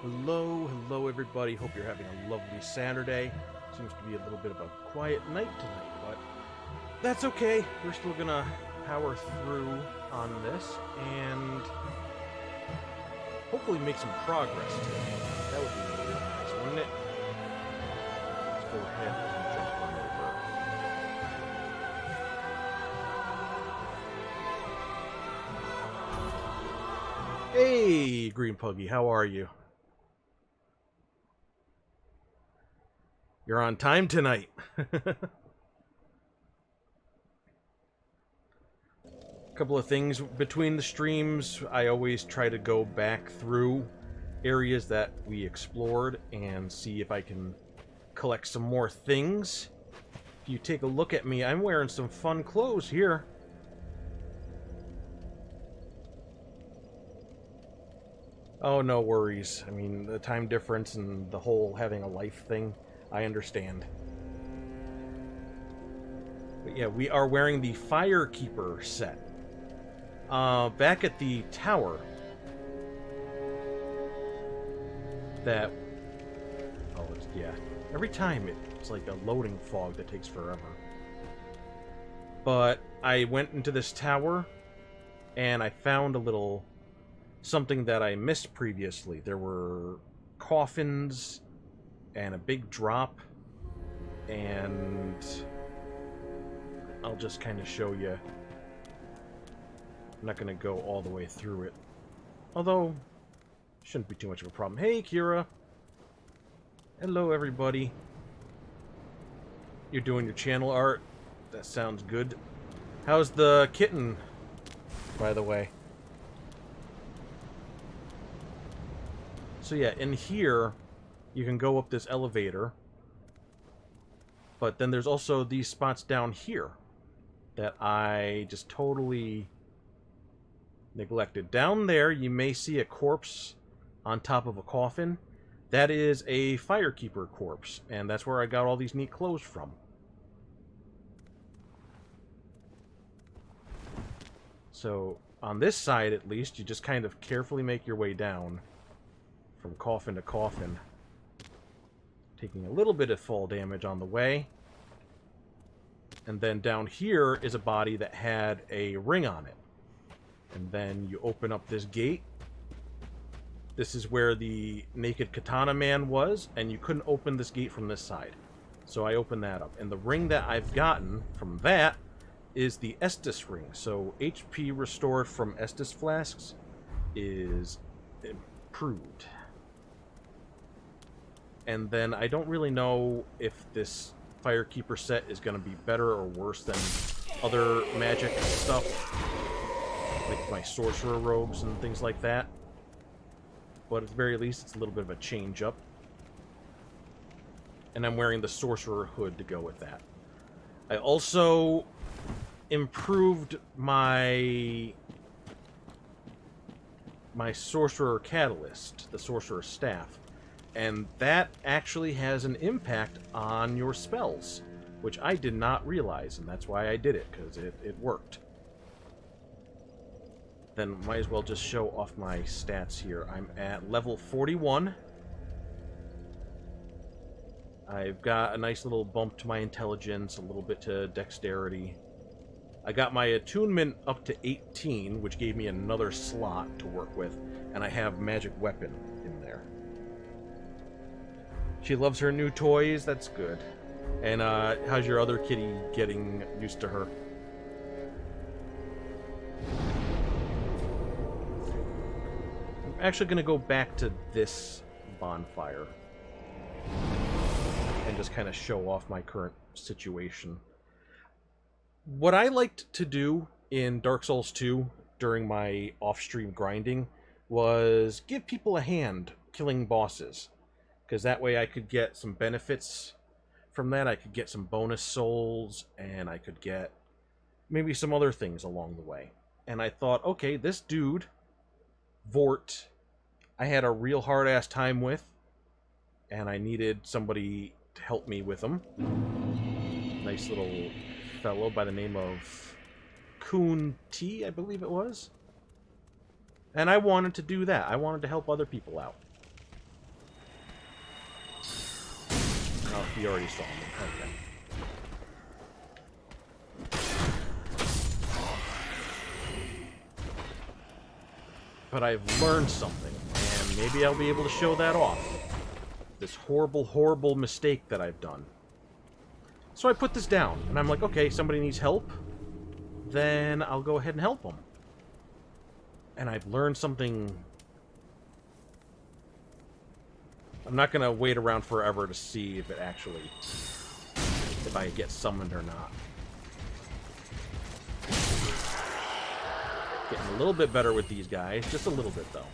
Hello everybody. Hope you're having a lovely Saturday. Seems to be a little bit of a quiet night tonight, but that's okay. We're still gonna power through on this and hopefully make some progress today. That would be really nice, wouldn't it? Let's go ahead and jump on over. Hey, Green Puggy, how are you? You're on time tonight. Couple of things between the streams. I always try to go back through areas that we explored and see if I can collect some more things. If you take a look at me, I'm wearing some fun clothes here. Oh, no worries. I mean, the time difference and the whole having a life thing, I understand. But yeah, we are wearing the Firekeeper set. Back at the tower, that... Oh, yeah. Every time it's like a loading fog that takes forever. But I went into this tower, and I found a little... something that I missed previously. There were coffins, and a big drop, and... I'll just kind of show you. I'm not going to go all the way through it. Although, shouldn't be too much of a problem. Hey, Kira. Hello, everybody. You're doing your channel art. That sounds good. How's the kitten, by the way? So yeah, in here, you can go up this elevator. But then there's also these spots down here that I just totally neglected. Down there, you may see a corpse on top of a coffin. That is a Firekeeper corpse, and that's where I got all these neat clothes from. So, on this side at least, you just kind of carefully make your way down from coffin to coffin, taking a little bit of fall damage on the way. And then down here is a body that had a ring on it. And then you open up this gate. This is where the naked katana man was, and you couldn't open this gate from this side. So I opened that up. And the ring that I've gotten from that is the Estus ring. So HP restored from Estus flasks is improved. And then I don't really know if this Firekeeper set is going to be better or worse than other magic stuff, like my sorcerer robes and things like that. But at the very least, it's a little bit of a change up. And I'm wearing the sorcerer hood to go with that. I also improved my sorcerer catalyst, the sorcerer staff. And that actually has an impact on your spells, which I did not realize, and that's why I did it, because it worked. Then might as well just show off my stats here. I'm at level 41. I've got a nice little bump to my intelligence, a little bit to dexterity. I got my attunement up to 18, which gave me another slot to work with, and I have magic weapon in there. She loves her new toys. That's good. And how's your other kitty getting used to her? I'm actually going to go back to this bonfire and just kind of show off my current situation. What I liked to do in Dark Souls 2 during my off-stream grinding was give people a hand killing bosses. Because that way I could get some benefits from that. I could get some bonus souls, and I could get maybe some other things along the way. And I thought, okay, this dude, Vort, I had a real hard-ass time with, and I needed somebody to help me with him. Nice little fellow by the name of Kun T, I believe it was. And I wanted to do that. I wanted to help other people out. He already saw me. Okay. But I've learned something, and maybe I'll be able to show that off. This horrible, horrible mistake that I've done. So I put this down, and I'm like, okay, somebody needs help, then I'll go ahead and help them. And I've learned something. I'm not going to wait around forever to see if it actually, if I get summoned or not. Getting a little bit better with these guys, just a little bit though.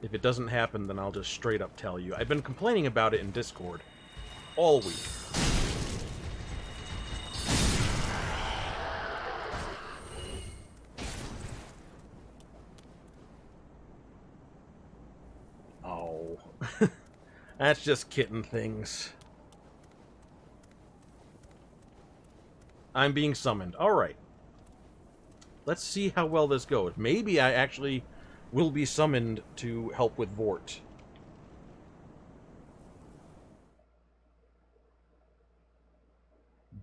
If it doesn't happen, then I'll just straight up tell you. I've been complaining about it in Discord all week. Oh. That's just kitten things. I'm being summoned. Alright. Let's see how well this goes. Maybe I actually will be summoned to help with Vort.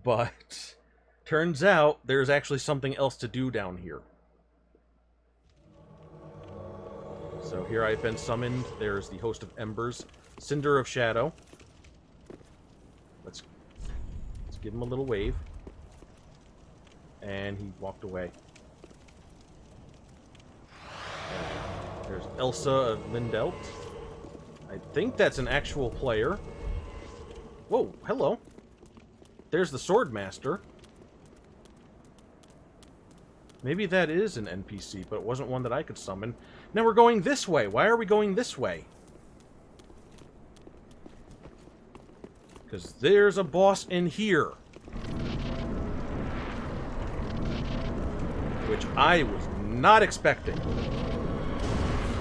But turns out there's actually something else to do down here. So here I've been summoned. There's the Host of Embers, Cinder of Shadow. Let's give him a little wave. And he walked away. There's Elsa of Lindelt. I think that's an actual player. Whoa, hello. There's the Swordmaster. Maybe that is an NPC, but it wasn't one that I could summon. Now we're going this way. Why are we going this way? Because there's a boss in here. Which I was not expecting.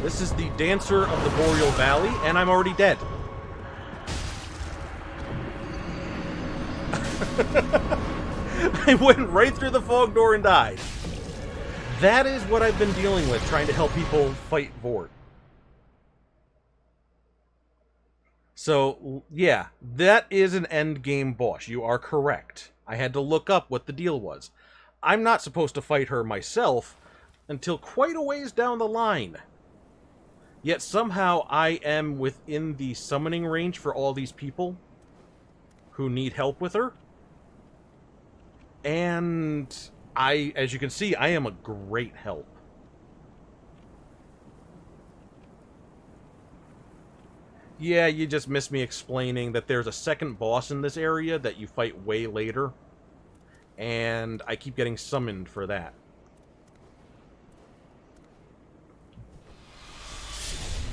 This is the Dancer of the Boreal Valley, and I'm already dead. I went right through the fog door and died. That is what I've been dealing with, trying to help people fight Vort. So, yeah, that is an endgame boss. You are correct. I had to look up what the deal was. I'm not supposed to fight her myself until quite a ways down the line. Yet somehow I am within the summoning range for all these people who need help with her. And as you can see, I am a great help. Yeah, you just missed me explaining that there's a second boss in this area that you fight way later. And I keep getting summoned for that.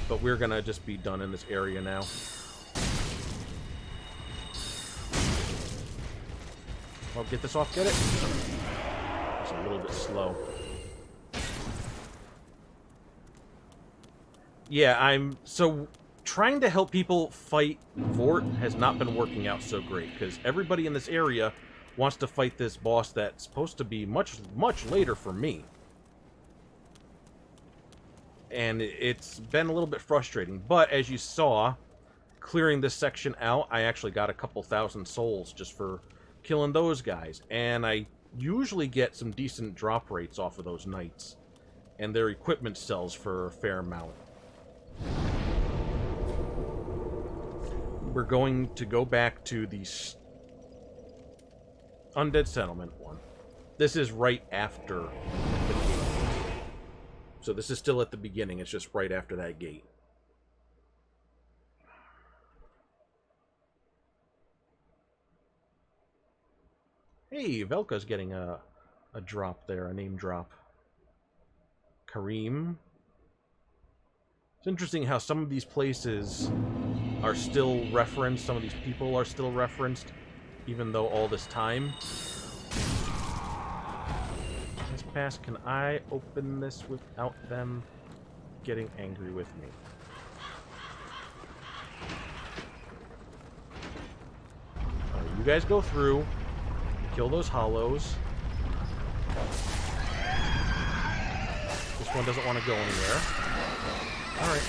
But we're gonna just be done in this area now. I'll get this off, get it? It's a little bit slow. Yeah, so trying to help people fight Vort has not been working out so great, because everybody in this area wants to fight this boss that's supposed to be much, much later for me. And it's been a little bit frustrating. But as you saw, clearing this section out, I actually got a couple thousand souls just for killing those guys. And I usually get some decent drop rates off of those knights. And their equipment sells for a fair amount. We're going to go back to the Undead Settlement one. This is right after the gate. So this is still at the beginning. It's just right after that gate. Hey, Velka's getting a drop there, a name drop. Karim. It's interesting how some of these places are still referenced, some of these people are still referenced, even though all this time. This pass, can I open this without them getting angry with me? Alright, you guys go through, kill those hollows. This one doesn't want to go anywhere. Alright.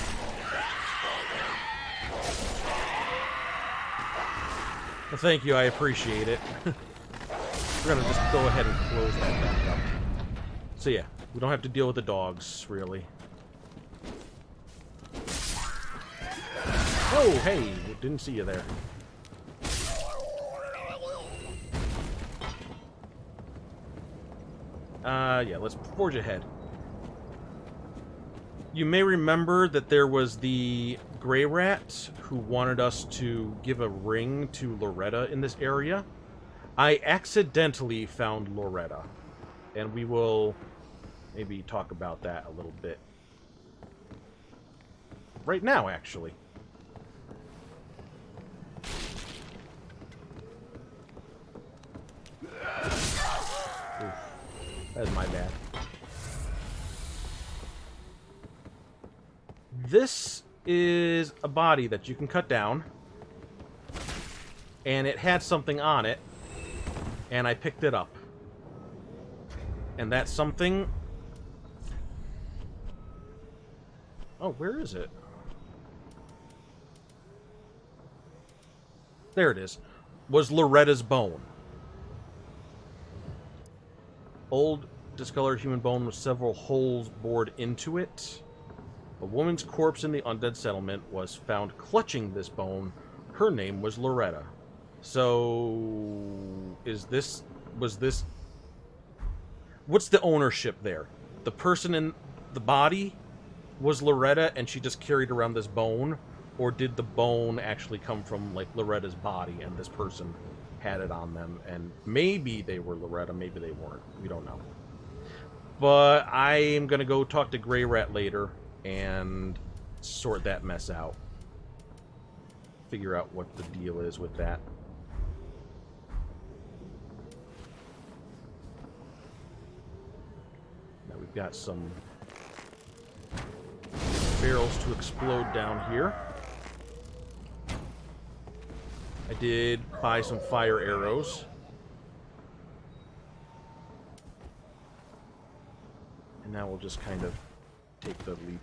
Well, thank you, I appreciate it. We're gonna just go ahead and close that back up. So yeah, we don't have to deal with the dogs, really. Oh, hey! Didn't see you there. Yeah, let's forge ahead. You may remember that there was the Grey Rat who wanted us to give a ring to Loretta in this area. I accidentally found Loretta, and we will maybe talk about that a little bit. Right now, actually. Oof, that's my bad. This is a body that you can cut down, and it had something on it, and I picked it up. And that something... Oh, where is it? There it is. Was Loretta's bone. Old, discolored human bone with several holes bored into it. A woman's corpse in the undead settlement was found clutching this bone. Her name was Loretta. So, was this... What's the ownership there? The person in the body was Loretta and she just carried around this bone? Or did the bone actually come from, like, Loretta's body and this person had it on them? And maybe they were Loretta, maybe they weren't. We don't know. But I am going to go talk to Grey Rat later and sort that mess out. Figure out what the deal is with that. Now we've got some barrels to explode down here. I did buy some fire arrows. And now we'll just kind of take the leap.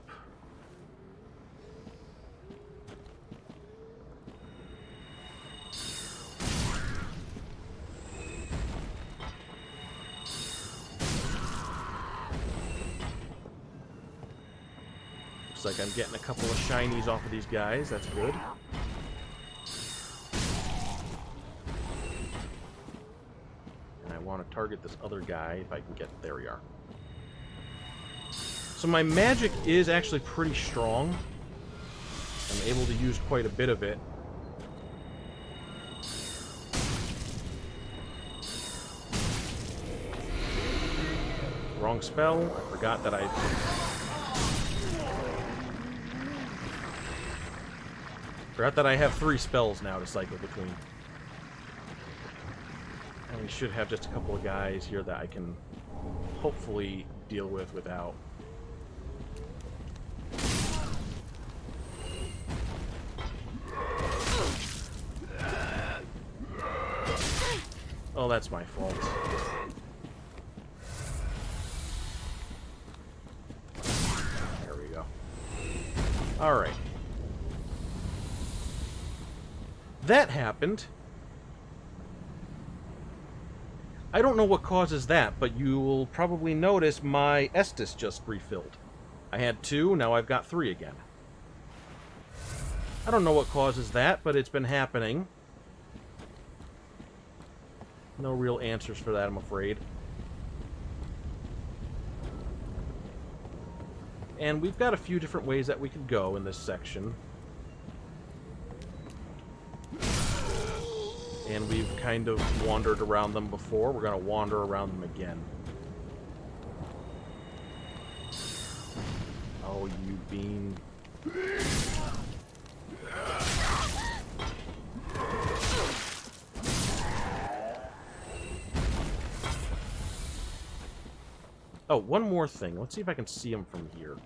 Looks like I'm getting a couple of shinies off of these guys. That's good. And I want to target this other guy if I can get... There we are. So my magic is actually pretty strong. I'm able to use quite a bit of it. Wrong spell. I forgot that I... Forgot that I have 3 spells now to cycle between. And we should have just a couple of guys here that I can hopefully deal with without... Oh, that's my fault. There we go. Alright. That happened. I don't know what causes that, but you will probably notice my Estus just refilled. I had 2, now I've got 3 again. I don't know what causes that, but it's been happening. No real answers for that, I'm afraid. And we've got a few different ways that we could go in this section. And we've kind of wandered around them before. We're going to wander around them again. Oh, you bean. Oh, one more thing. Let's see if I can see him from here.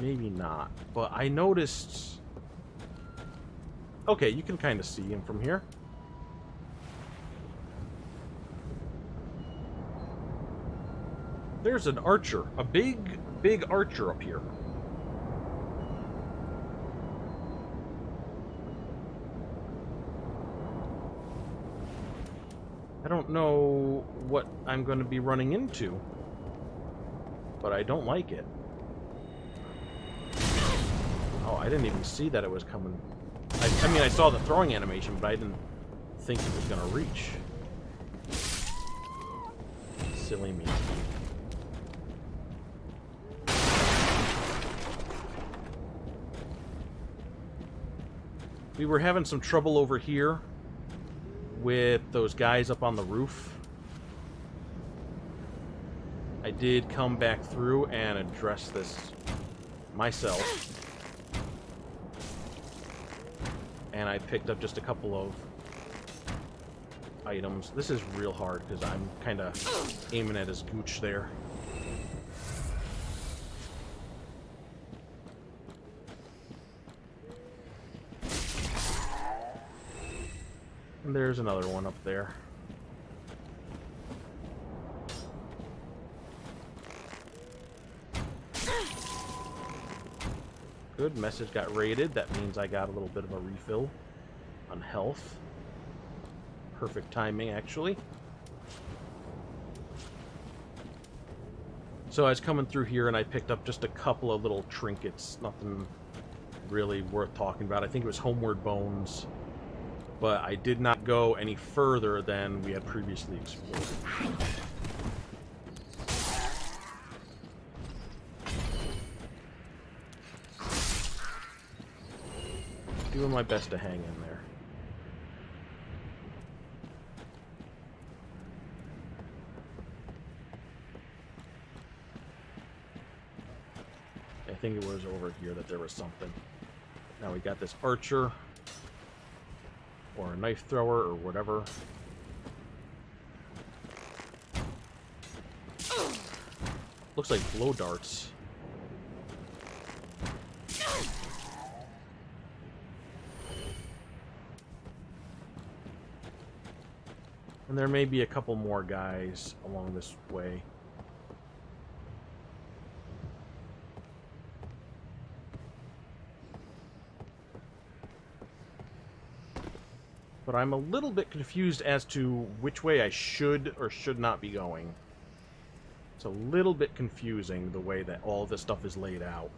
Maybe not. But I noticed... Okay, you can kind of see him from here. There's an archer. A big, big archer up here. I don't know what I'm going to be running into, but I don't like it. Oh, I didn't even see that it was coming. I mean, I saw the throwing animation, but I didn't think it was going to reach. Silly me. We were having some trouble over here with those guys up on the roof. I did come back through and address this myself. And I picked up just a couple of items. This is real hard because I'm kind of aiming at his gooch there. And there's another one up there. Good, message got raided. That means I got a little bit of a refill on health. Perfect timing, actually. So I was coming through here and I picked up just a couple of little trinkets. Nothing really worth talking about. I think it was Homeward Bones. But I did not go any further than we had previously explored. Doing my best to hang in there. I think it was over here that there was something. Now we got this archer. Or a knife thrower, or whatever. Looks like blow darts. And there may be a couple more guys along this way. But I'm a little bit confused as to which way I should or should not be going. It's a little bit confusing the way that all this stuff is laid out.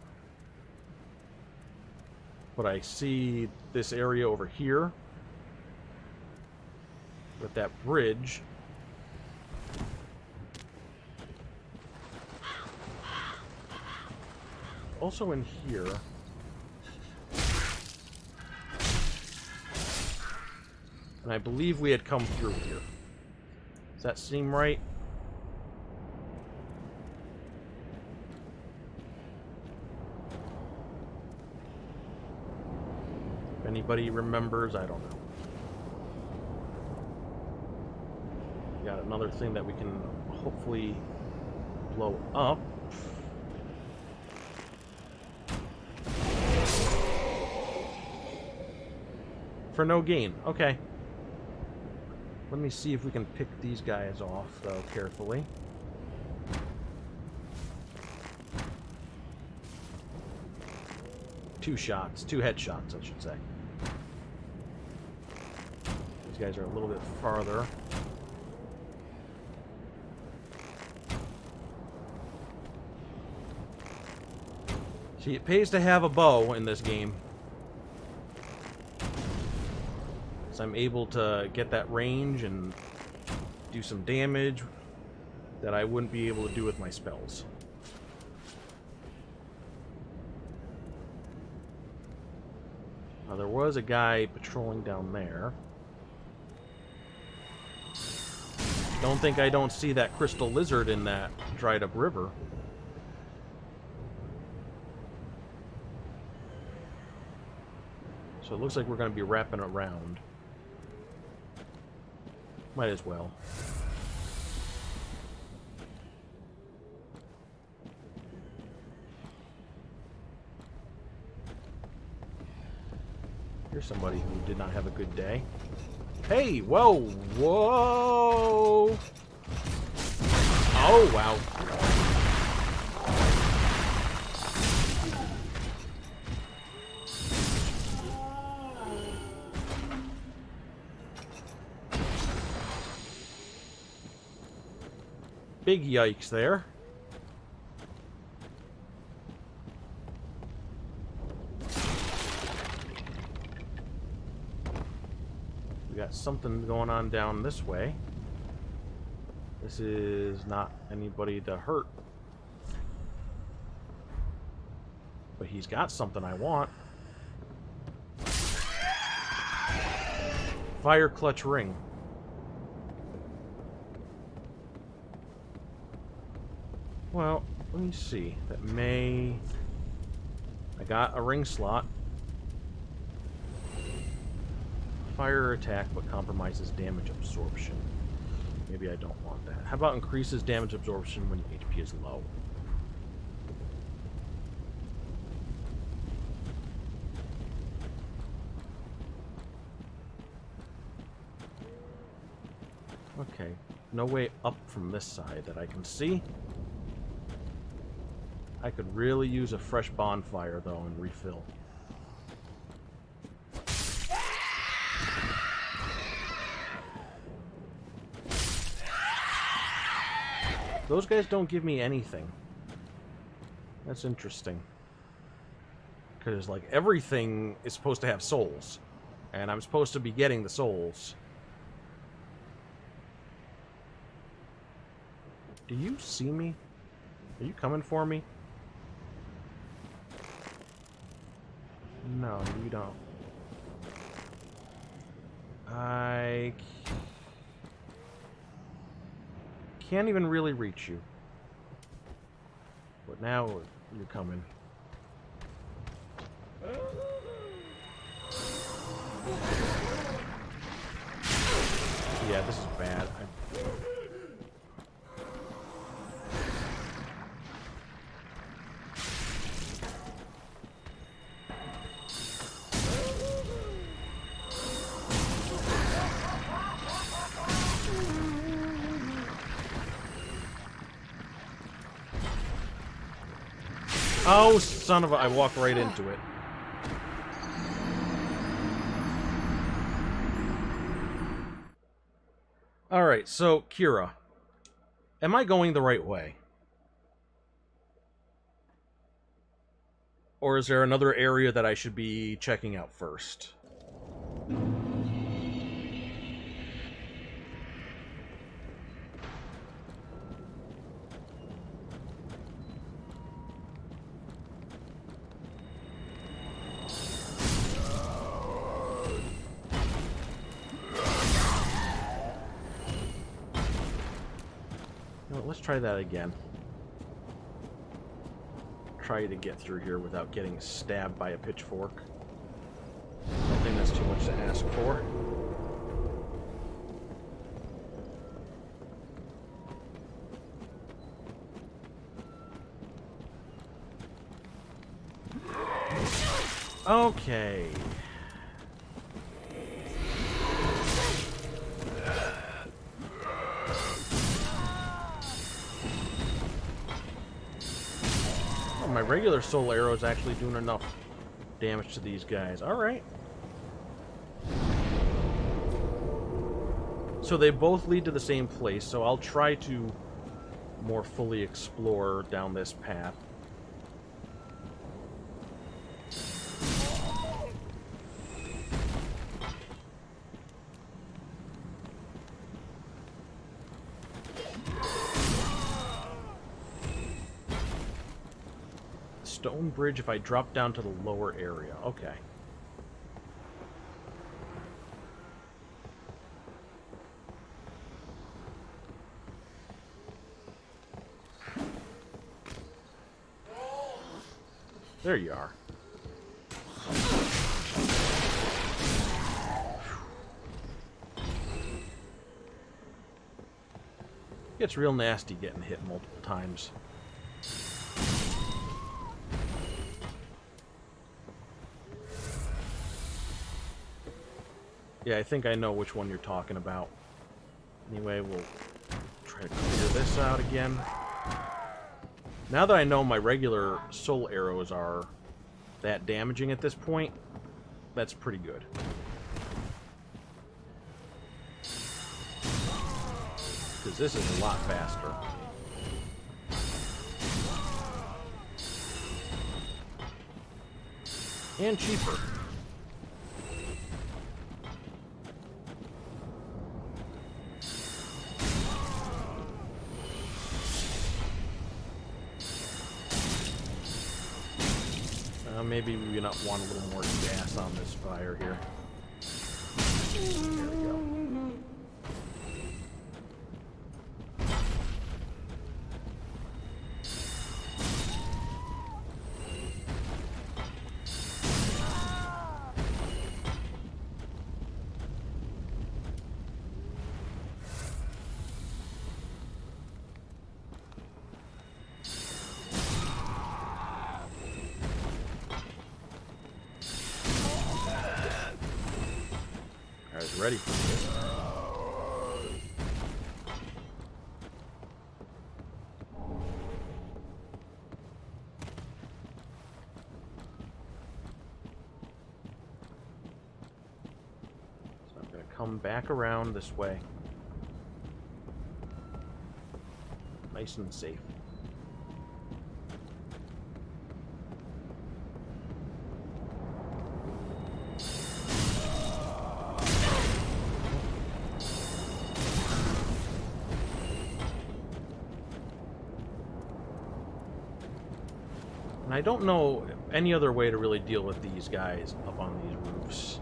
But I see this area over here with that bridge. Also in here. And I believe we had come through here. Does that seem right? If anybody remembers, I don't know. Got another thing that we can hopefully blow up. For no gain. Okay. Let me see if we can pick these guys off, though, carefully. Two headshots, I should say. These guys are a little bit farther. See, it pays to have a bow in this game. So I'm able to get that range and do some damage that I wouldn't be able to do with my spells. Now, there was a guy patrolling down there. Don't think I don't see that crystal lizard in that dried up river. So it looks like we're going to be wrapping around. Might as well. Here's somebody who did not have a good day. Hey, whoa, whoa! Oh, wow. Big yikes there. We got something going on down this way. This is not anybody to hurt. But he's got something I want. Fire clutch ring. Well, let me see. That may... I got a ring slot. Fire attack, but compromises damage absorption. Maybe I don't want that. How about increases damage absorption when HP is low? Okay, no way up from this side that I can see. I could really use a fresh bonfire, though, and refill. Those guys don't give me anything. That's interesting. Because, like, everything is supposed to have souls. And I'm supposed to be getting the souls. Do you see me? Are you coming for me? No, you don't. I can't even really reach you. But now you're coming. Yeah, this is bad. Oh, son of a... I walked right into it. Alright, so, Kira. Am I going the right way? Or is there another area that I should be checking out first? Let's try that again. Try to get through here without getting stabbed by a pitchfork. I think that's too much to ask for. Okay. My regular soul arrow is actually doing enough damage to these guys. Alright. So they both lead to the same place, so I'll try to more fully explore down this path. Stone bridge if I drop down to the lower area. Okay. There you are. Gets real nasty getting hit multiple times. Yeah, I think I know which one you're talking about. Anyway, we'll try to clear this out again. Now that I know my regular soul arrows are that damaging at this point, that's pretty good. Because this is a lot faster. And cheaper. Maybe we not want a little more gas on this fire here. There we go. I was ready for this. So I'm going to come back around this way. Nice and safe. And I don't know any other way to really deal with these guys up on these roofs,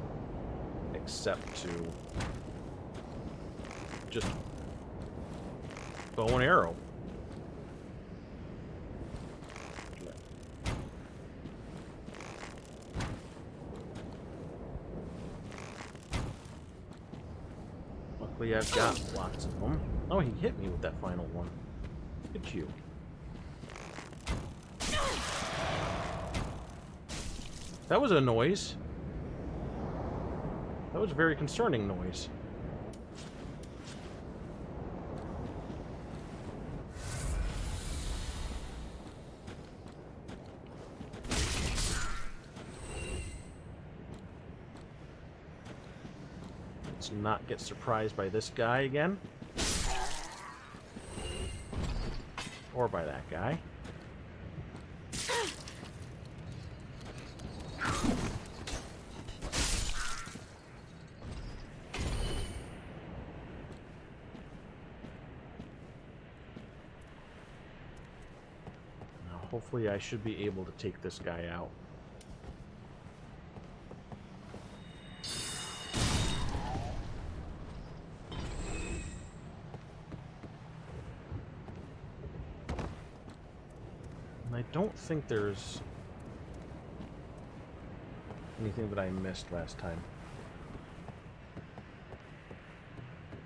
except to just bow and arrow. Luckily I've got lots of them. Oh, he hit me with that final one. Look at you. That was a noise. That was a very concerning noise. Let's not get surprised by this guy again. Or by that guy. Hopefully I should be able to take this guy out. And I don't think there's anything that I missed last time.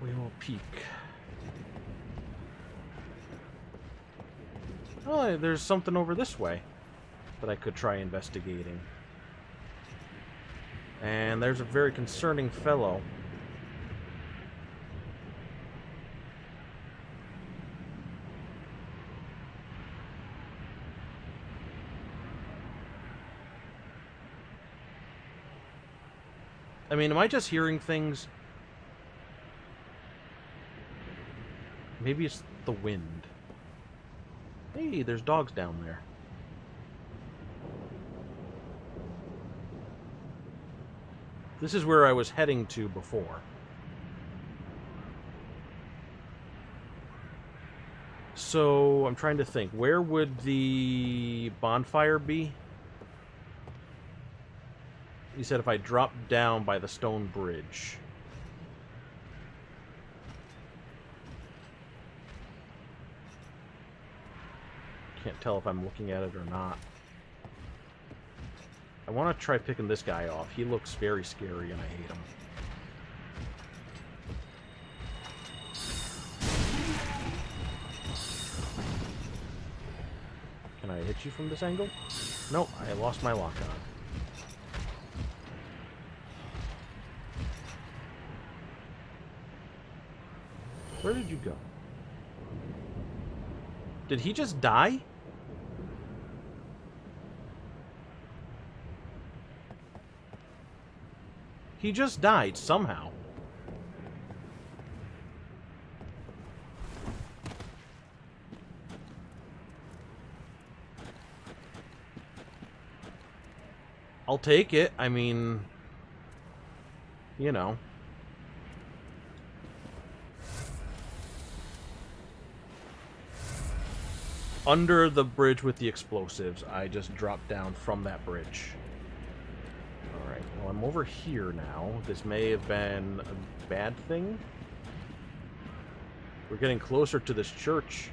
We will peek. Oh, there's something over this way that I could try investigating. And there's a very concerning fellow. I mean, am I just hearing things? Maybe it's the wind. Hey, there's dogs down there. This is where I was heading to before. So, I'm trying to think. Where would the bonfire be? You said if I dropped down by the stone bridge. Can't tell if I'm looking at it or not. I want to try picking this guy off. He looks very scary and I hate him. Can I hit you from this angle? Nope, I lost my lock on. Where did you go? Did he just die? He just died somehow. I'll take it. I mean, you know. Under the bridge with the explosives. I just dropped down from that bridge. Alright, well, I'm over here now. This may have been a bad thing. We're getting closer to this church.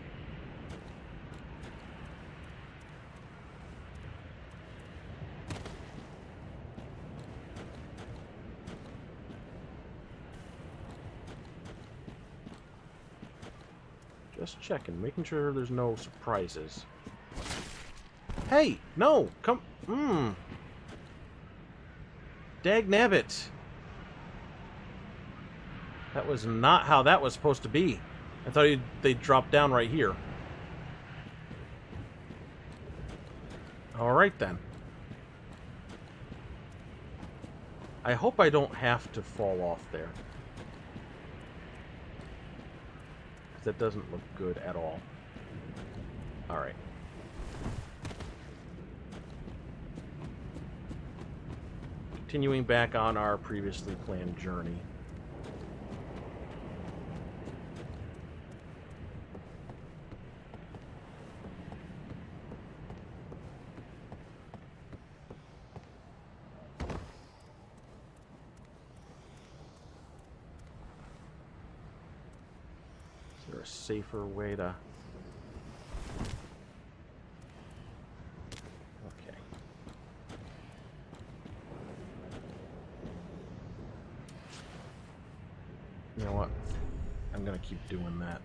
Just checking, making sure there's no surprises. Hey! No! Come... Dagnabbit! That was not how that was supposed to be. I thought they'd drop down right here. Alright then. I hope I don't have to fall off there. That doesn't look good at all. Alright. Continuing back on our previously planned journey. A safer way to... Okay. You know what? I'm gonna keep doing that.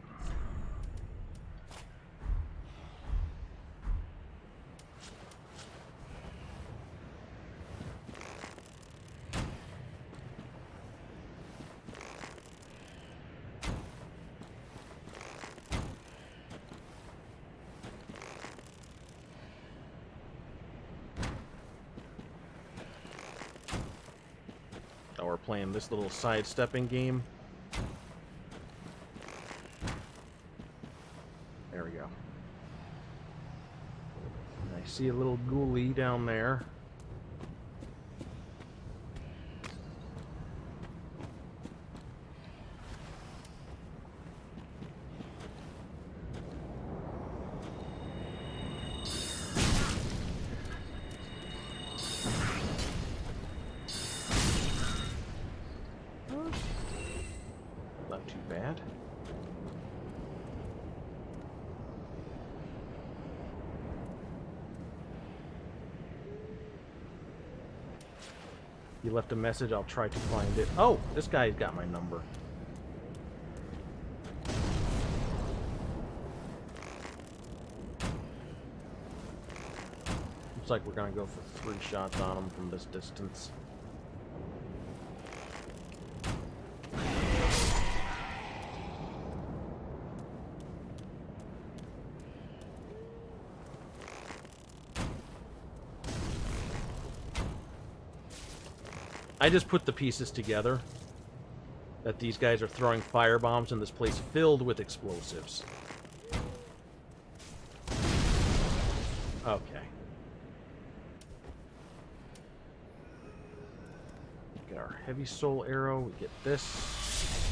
We're playing this little sidestepping game. There we go. And I see a little ghoulie down there. Not too bad. You left a message, I'll try to find it. Oh, this guy's got my number. Looks like we're gonna go for 3 shots on him from this distance. I just put the pieces together that these guys are throwing firebombs in this place filled with explosives. Okay. Get our heavy soul arrow, we get this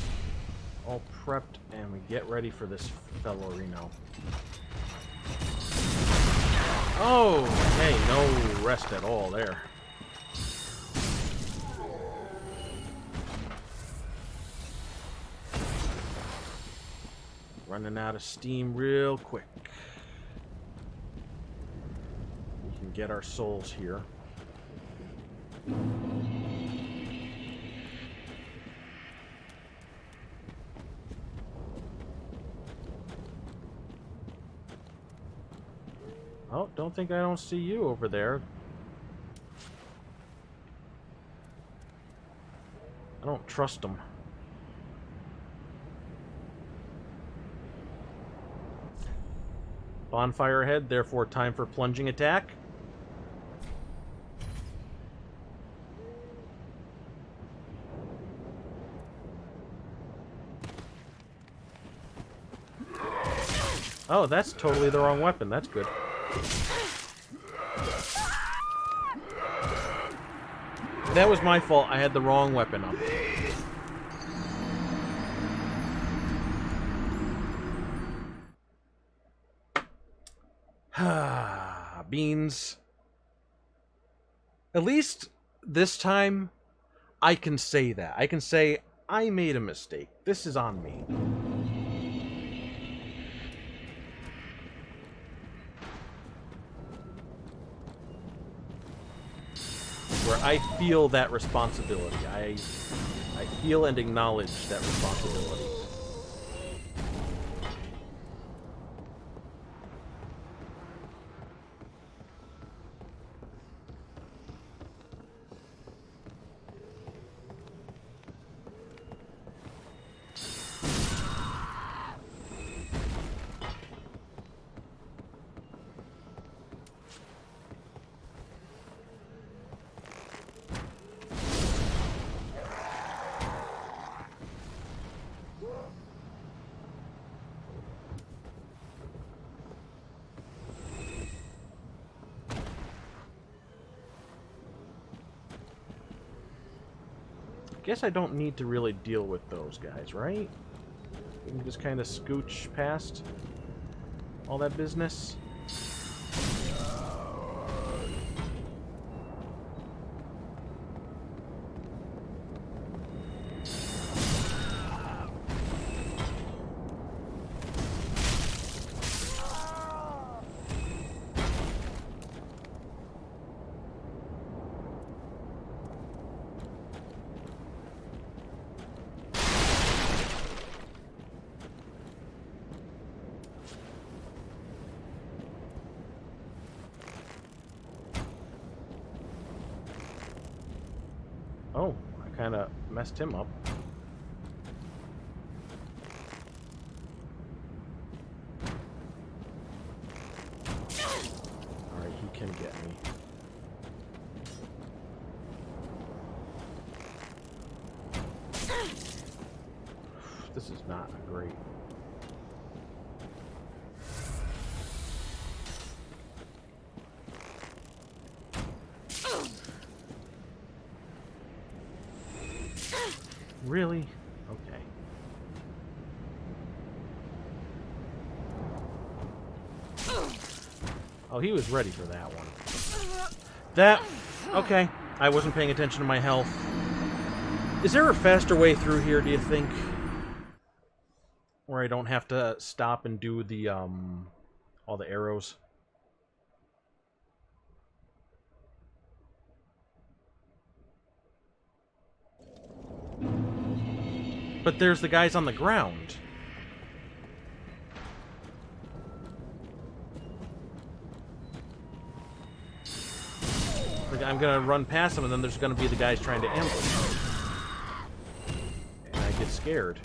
all prepped, and we get ready for this fellow Reno. Oh, hey, no rest at all there. Running out of steam real quick. We can get our souls here. Oh, don't think I don't see you over there. I don't trust them. Bonfire ahead, therefore time for plunging attack. Oh, that's totally the wrong weapon. That's good. That was my fault. I had the wrong weapon up. Beans. At least this time, I can say that. I can say, I made a mistake. This is on me. Where I feel that responsibility. I feel and acknowledge that responsibility. Guess I don't need to really deal with those guys, right? We can just kind of scooch past all that business. Oh, I kind of messed him up. Alright, he can get me. This is not great. Really? Okay. Oh, he was ready for that one. That... Okay. I wasn't paying attention to my health. Is there a faster way through here, do you think? Where I don't have to stop and do the, all the arrows? But there's the guys on the ground. Like, I'm gonna run past them, and then there's gonna be the guys trying to ambush. And I get scared.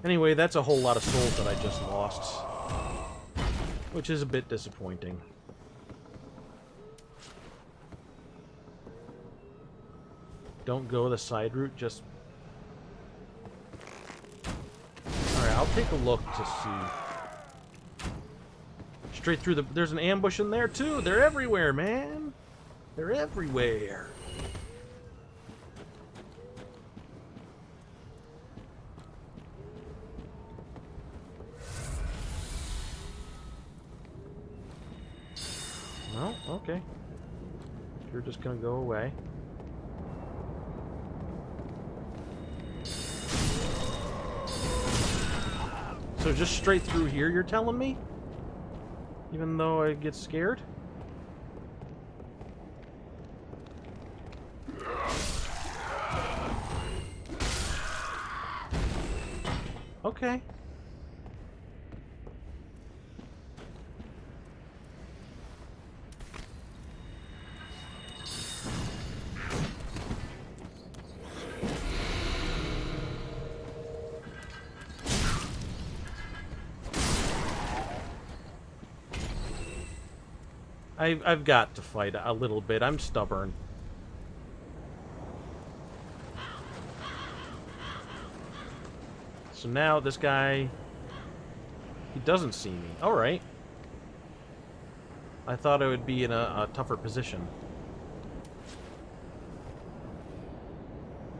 Anyway, that's a whole lot of souls that I just lost. Which is a bit disappointing. Don't go the side route, just... Alright, I'll take a look to see. Straight through the... There's an ambush in there, too! They're everywhere, man! They're everywhere! No? Okay. You're just gonna go away. So just straight through here, you're telling me? Even though I get scared? Okay. I've got to fight a little bit. I'm stubborn. So now this guy He doesn't see me. Alright. I thought I would be in a tougher position.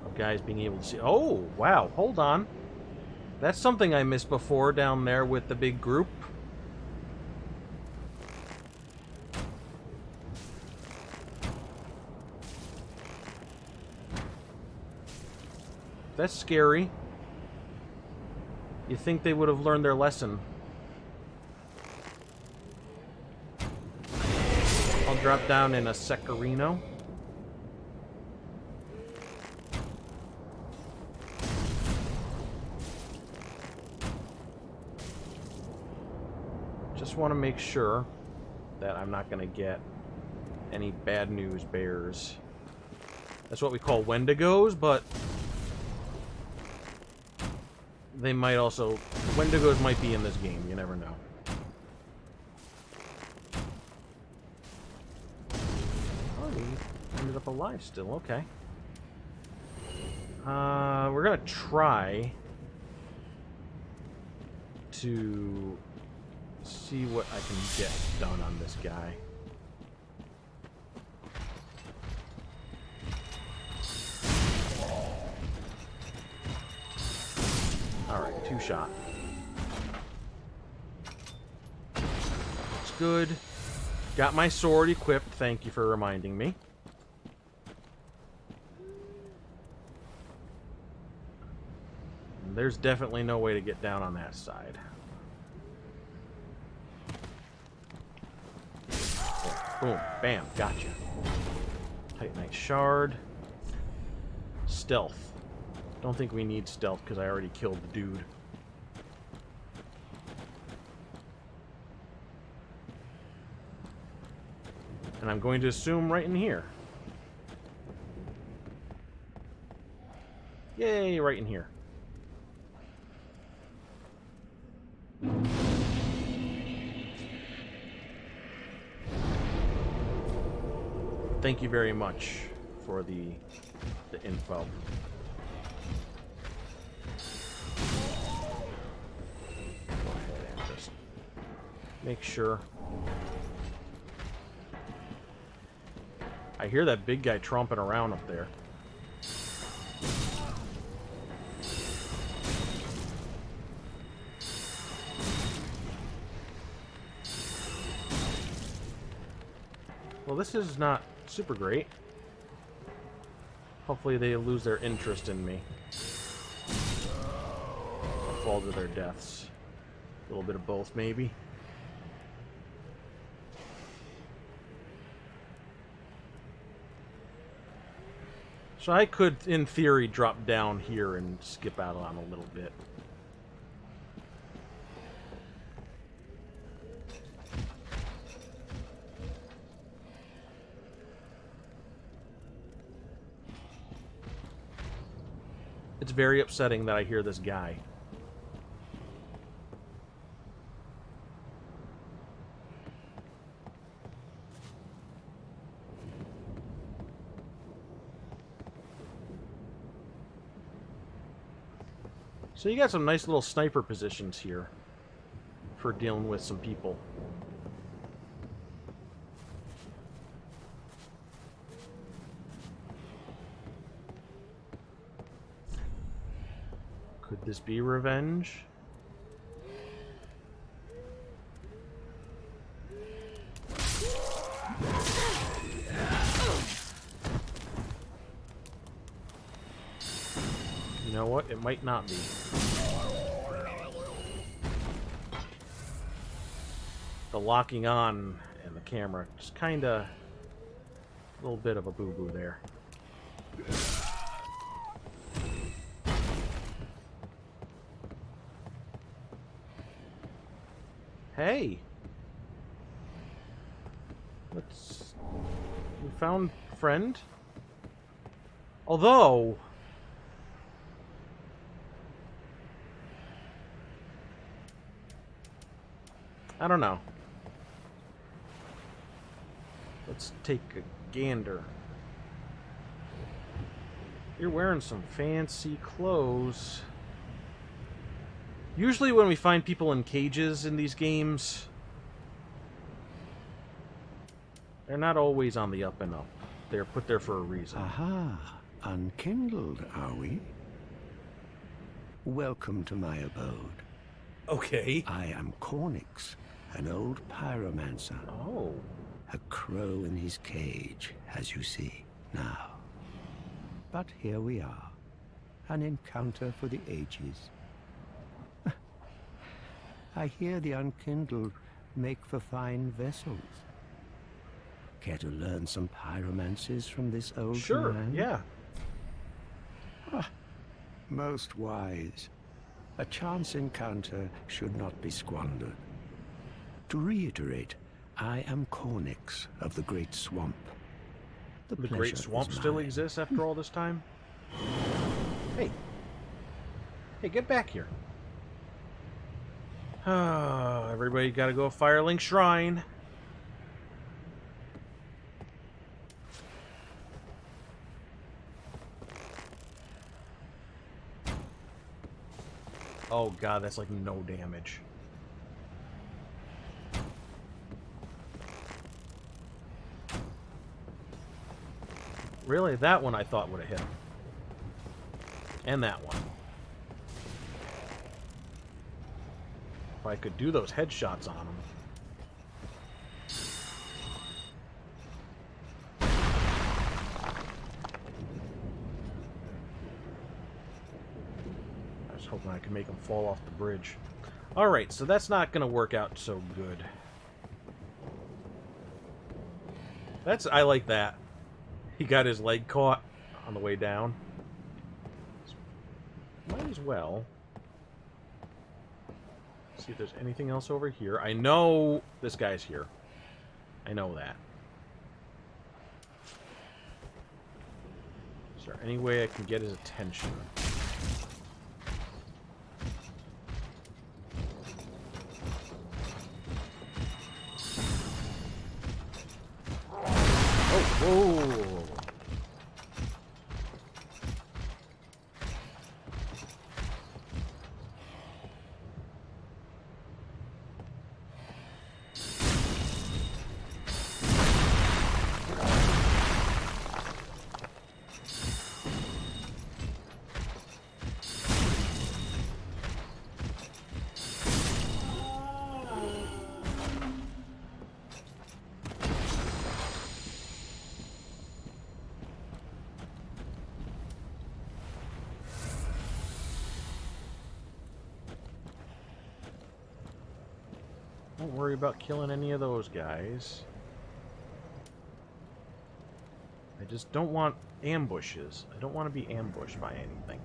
Of guys being able to see... Oh, wow. Hold on. That's something I missed before down there with the big group. That's scary. You think they would have learned their lesson. I'll drop down in a Secarino. Just want to make sure that I'm not going to get any bad news bears. That's what we call Wendigos, but they might also... Wendigos might be in this game, you never know. Oh, he ended up alive still, okay. We're gonna try to see what I can get done on this guy. Alright, 2-shot. It's good. Got my sword equipped, thank you for reminding me. There's definitely no way to get down on that side. Oh, boom, bam, gotcha. Titanite shard. Stealth. Don't think we need stealth because I already killed the dude. And I'm going to assume right in here. Yay, right in here. Thank you very much for the info. Go ahead and just make sure. I hear that big guy tromping around up there. Well, this is not super great. Hopefully they lose their interest in me. Or fall to their deaths. A little bit of both, maybe. So I could, in theory, drop down here and skip out on a little bit. It's very upsetting that I hear this guy. So you got some nice little sniper positions here for dealing with some people. Could this be revenge? You know what? It might not be. The locking on and the camera just kinda a little bit of a boo-boo there. Hey! We found a friend? Although... I don't know. Let's take a gander. You're wearing some fancy clothes. Usually when we find people in cages in these games, they're not always on the up and up. They're put there for a reason. Aha, unkindled, are we? Welcome to my abode. Okay. I am Cornyx, an old pyromancer. Oh. A crow in his cage, as you see now. But here we are, an encounter for the ages. I hear the unkindled make for fine vessels. Care to learn some pyromancies from this old man? Yeah. Most wise. A chance encounter should not be squandered. To reiterate, I am Cornyx of the Great Swamp. The Great Swamp still exists after all this time? Hey. Hey, get back here. Everybody gotta go to Firelink Shrine. Oh god, that's like no damage. Really? That one I thought would have hit him. And that one. If I could do those headshots on him. I was hoping I could make him fall off the bridge. Alright, so that's not going to work out so good. I like that. He got his leg caught on the way down. Might as well see if there's anything else over here. I know this guy's here. I know that. Is there any way I can get his attention? Oh, whoa! Don't worry about killing any of those guys. I just don't want ambushes. I don't want to be ambushed by anything.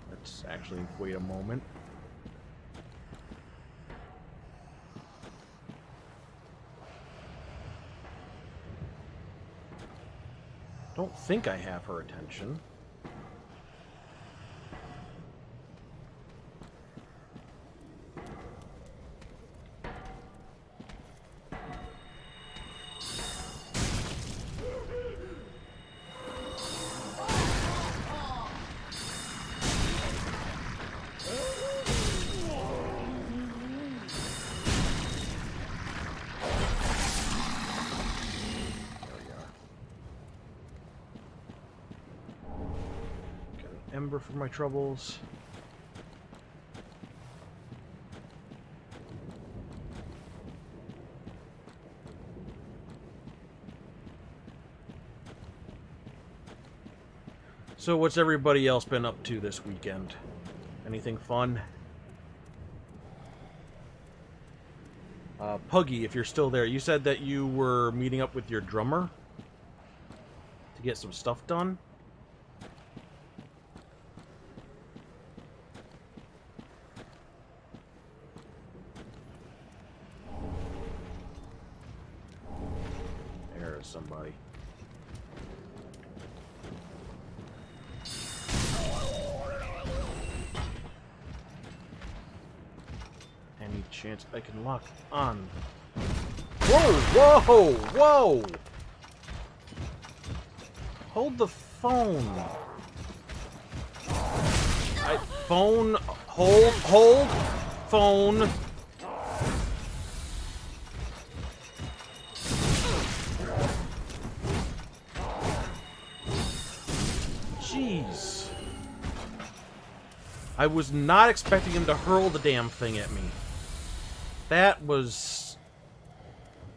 Let's actually wait a moment. Don't think I have her attention. Ember for my troubles. So what's everybody else been up to this weekend? Anything fun? Puggy, if you're still there, you said that you were meeting up with your drummer to get some stuff done. There's somebody. Any chance I can lock on? Whoa! Whoa! Whoa! Hold the phone. Phone. Hold. Phone. Jeez. I was not expecting him to hurl the damn thing at me. That was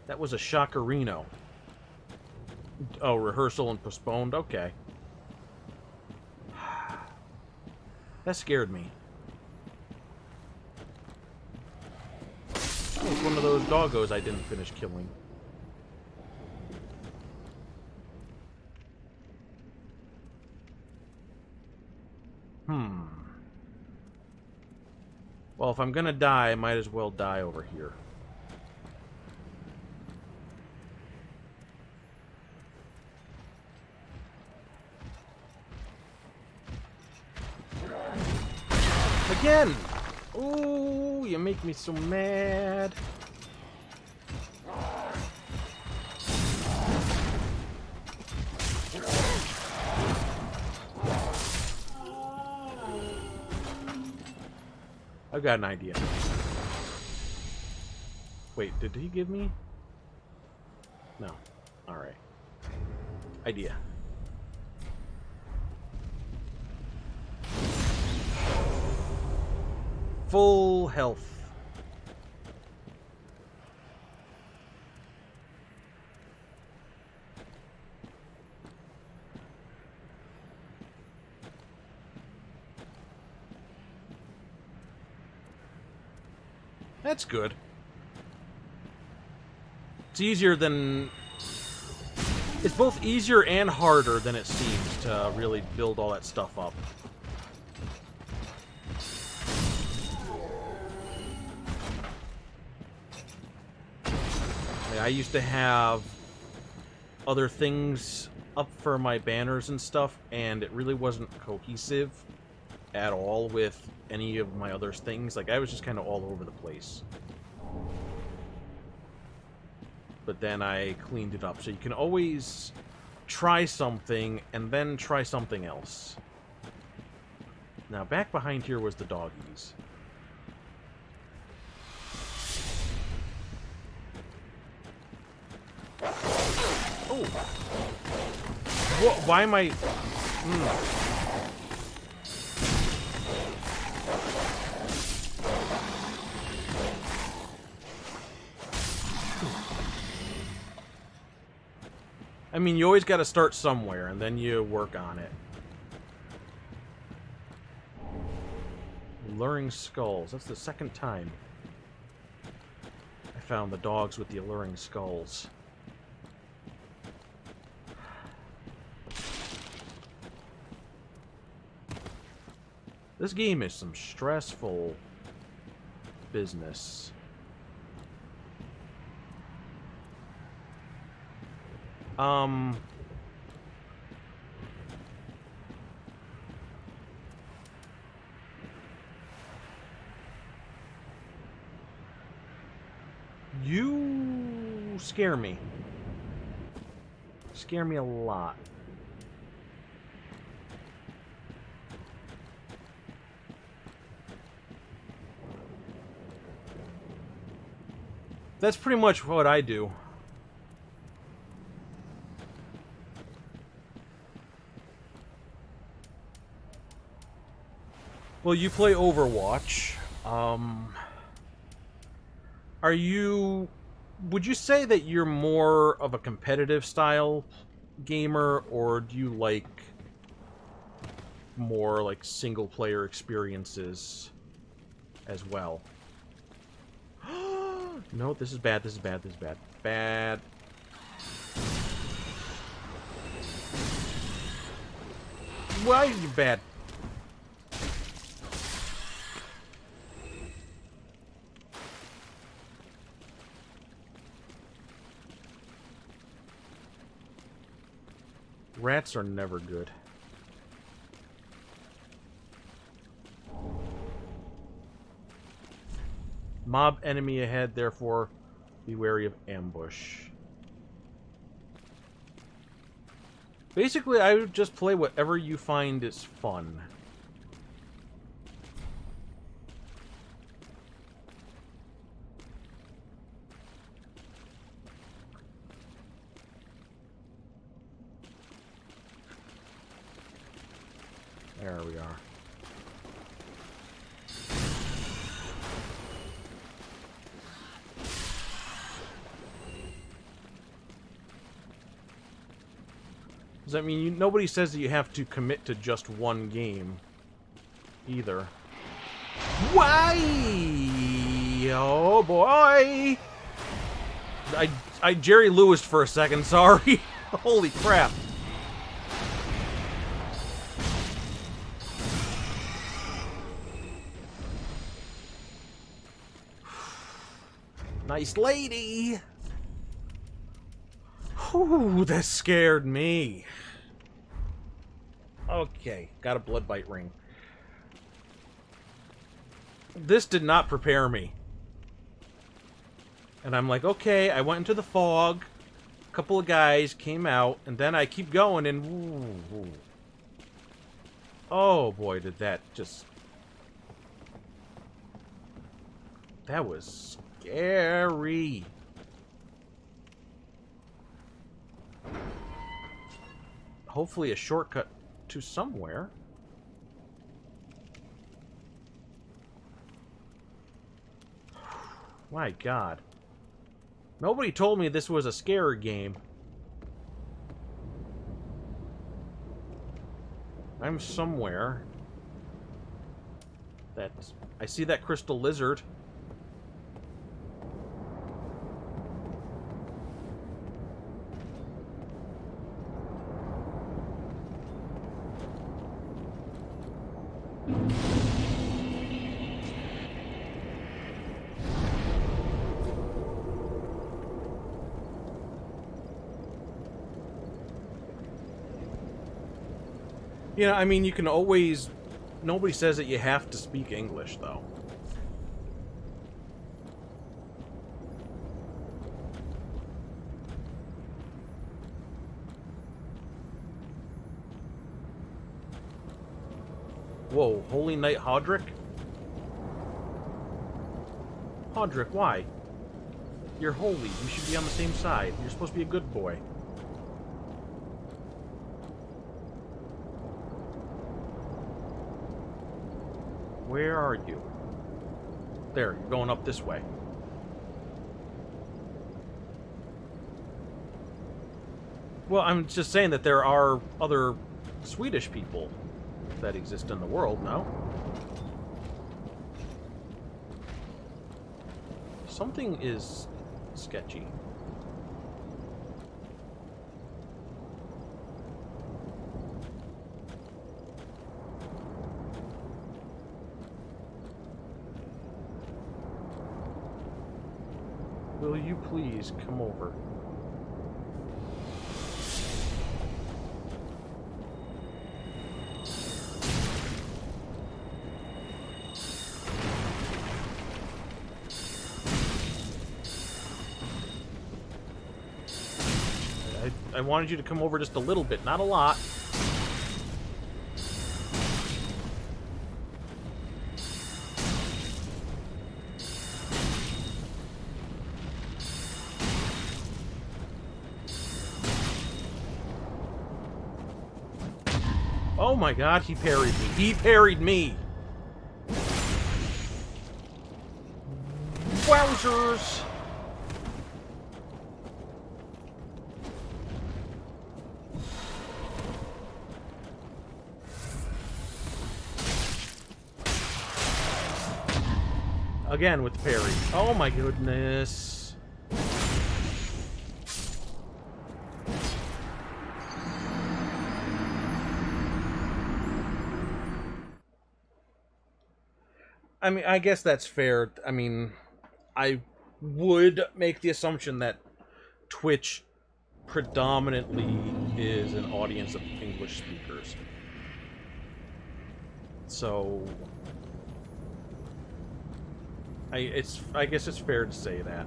a shockerino. Oh, rehearsal and postponed? Okay. That scared me. It's one of those doggos I didn't finish killing. Well, if I'm gonna die, I might as well die over here. Again! Ooh, you make me so mad. I've got an idea. Wait, did he give me? No. Alright. Idea. Full health. That's good. It's easier than... It's both easier and harder than it seems to really build all that stuff up. I used to have other things up for my banners and stuff, and it really wasn't cohesive at all with any of my other things. Like, I was just kind of all over the place. But then I cleaned it up. So you can always try something and then try something else. Now, back behind here was the doggies. Oh! What? Why am I... I mean, you always got to start somewhere, and then you work on it. Alluring skulls. That's the second time I found the dogs with the alluring skulls. This game is some stressful business. You scare me. Scare me a lot. That's pretty much what I do. Well, you play Overwatch. Are you... Would you say that you're more of a competitive style gamer, or do you like more like single player experiences as well? No, this is bad, this is bad, this is bad. Bad. Why are you bad? Rats are never good. Mob enemy ahead, therefore be wary of ambush. Basically, I would just play whatever you find is fun. There we are. Does that mean nobody says that you have to commit to just one game, either? Why? Oh boy! I Jerry Lewis for a second. Sorry. Holy crap! Nice lady. Whew, that scared me. Okay, got a blood bite ring. This did not prepare me. And I'm like, okay, I went into the fog. A couple of guys came out, and then I keep going, and woo. Oh boy, did that just... That was scary. Hopefully a shortcut to somewhere. My God. Nobody told me this was a scary game. I'm somewhere. That's... I see that crystal lizard. You know, I mean, you can always... Nobody says that you have to speak English, though. Whoa, Holy Knight Hodrick? Hodrick, why? You're holy. You should be on the same side. You're supposed to be a good boy. Where are you? There, you're going up this way. Well, I'm just saying that there are other Swedish people that exist in the world, no? Something is sketchy. Will you please come over? I wanted you to come over just a little bit, not a lot. Oh my God, he parried me. He parried me. Wowzers. Again with the parry. Oh my goodness. I mean, I guess that's fair. I mean, I would make the assumption that Twitch predominantly is an audience of English speakers. So I guess it's fair to say that.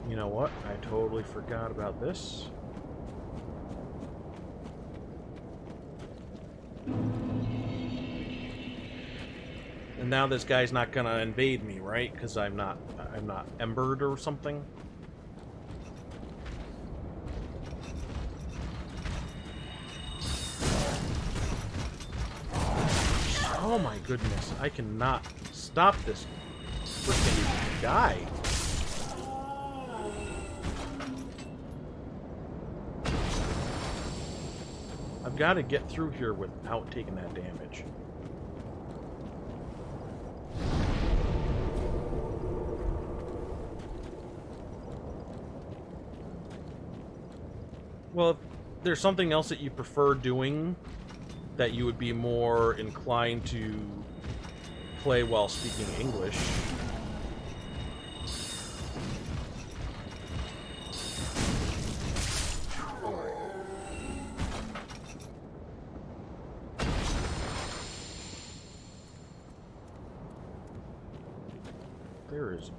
You know what? I totally forgot about this. And now this guy's not gonna invade me, right? Because I'm not embered or something. Oh my goodness! I cannot stop this freaking guy. I've got to get through here without taking that damage. Well, if there's something else that you prefer doing that you would be more inclined to play while speaking English. There is...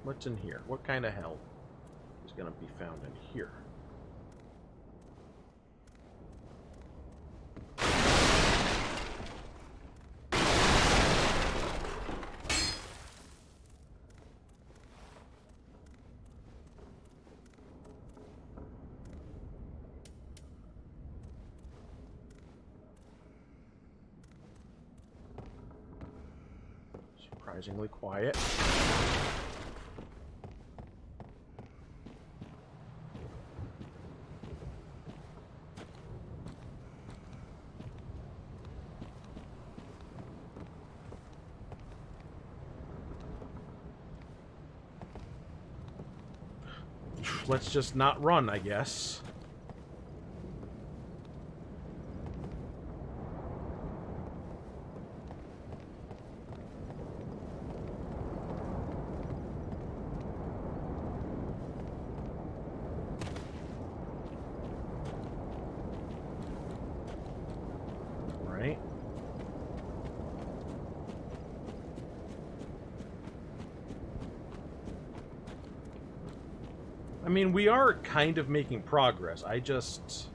What's in here? What kind of hell is going to be found in here? Surprisingly quiet. Let's just not run, I guess. Right. I mean, we are kind of making progress. I just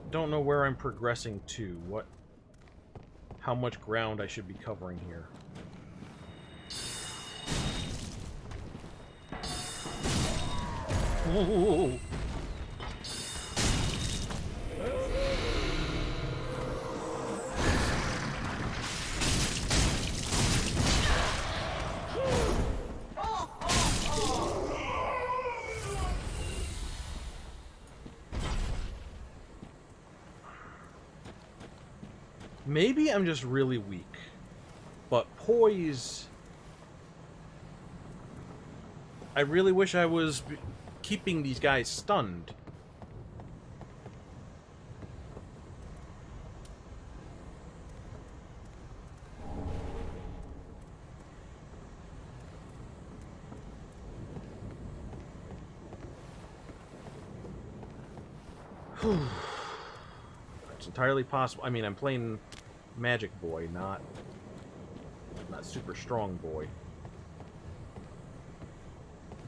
don't know where I'm progressing to. How much ground I should be covering here. Ooh. Maybe I'm just really weak, but poise... I really wish I was keeping these guys stunned. It's entirely possible. I mean, I'm playing Magic Boy, not Super Strong Boy.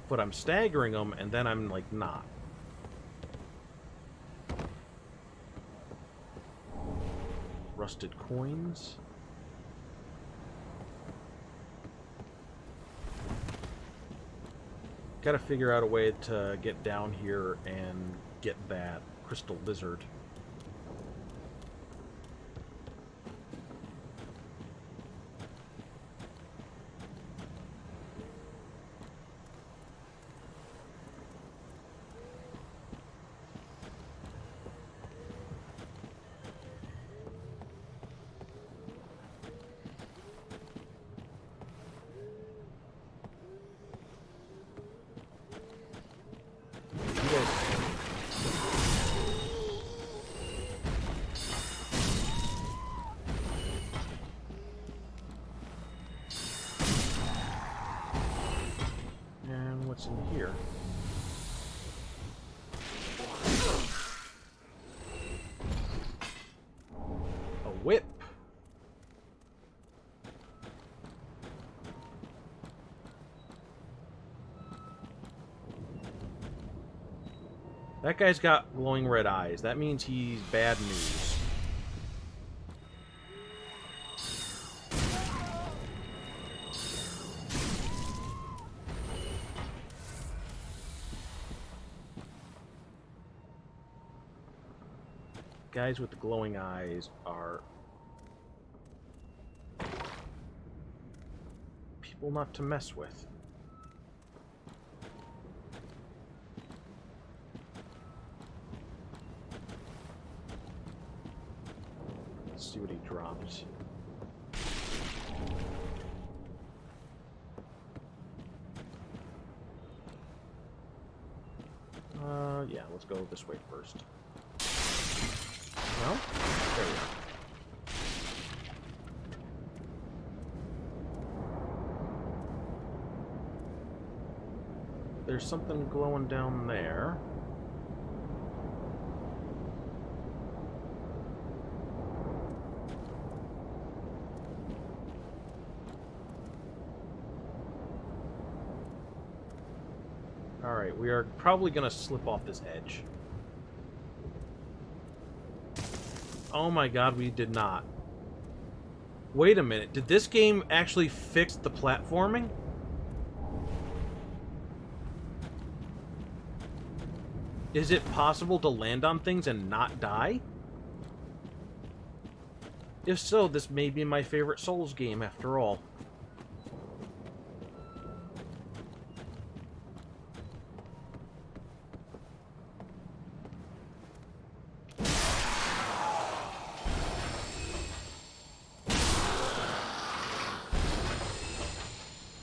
But I'm staggering them, and then I'm, like, not. Rusted coins. Gotta figure out a way to get down here and get that crystal lizard. What's in here? A whip. That guy's got glowing red eyes. That means he's bad news. Guys with the glowing eyes are people not to mess with. Let's see what he drops. Yeah, let's go this way first. No? There we go. There's something glowing down there. Alright, we are probably going to slip off this edge. Oh my god, we did not. Wait a minute, did this game actually fix the platforming? Is it possible to land on things and not die? If so, this may be my favorite Souls game after all.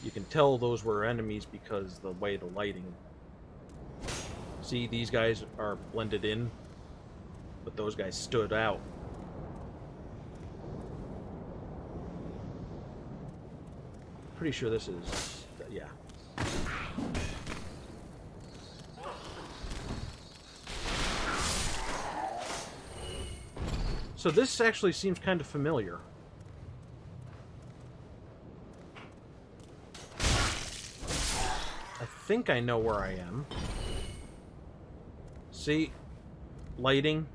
You can tell those were enemies because the way the lighting... See, these guys are blended in, but those guys stood out. Pretty sure this is... yeah. So this actually seems kind of familiar. I think I know where I am. See? Lighting.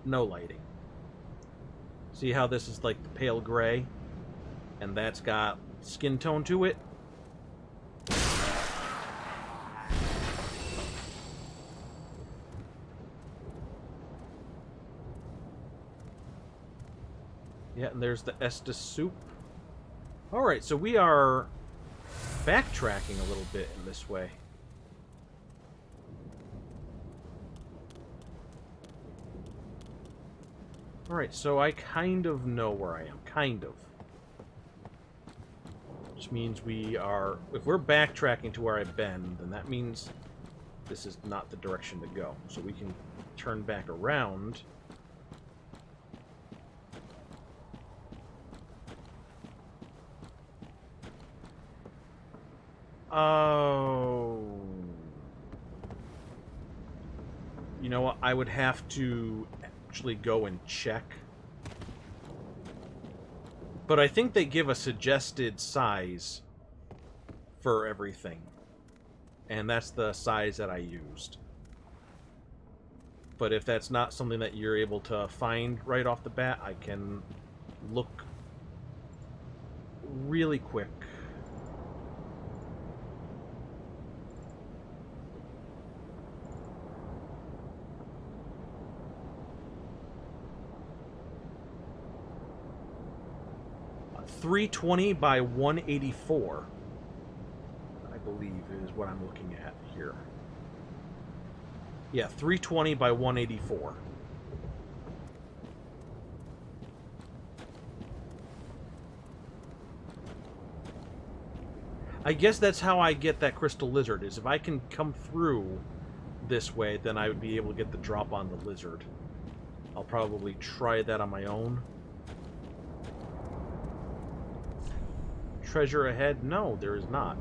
No lighting. See how this is like the pale gray? And that's got skin tone to it? Yeah, and there's the Estus soup. Alright, so we are backtracking a little bit in this way. Alright, so I kind of know where I am. Kind of. Which means we are... If we're backtracking to where I've been, then that means this is not the direction to go. So we can turn back around. Oh... You know what? I would have to actually go and check. But I think they give a suggested size for everything. And that's the size that I used. But if that's not something that you're able to find right off the bat, I can look really quick. .320 by 184, I believe, is what I'm looking at here. Yeah, 320 by 184. I guess that's how I get that crystal lizard, is if I can come through this way, then I would be able to get the drop on the lizard. I'll probably try that on my own. Treasure ahead? No, there is not.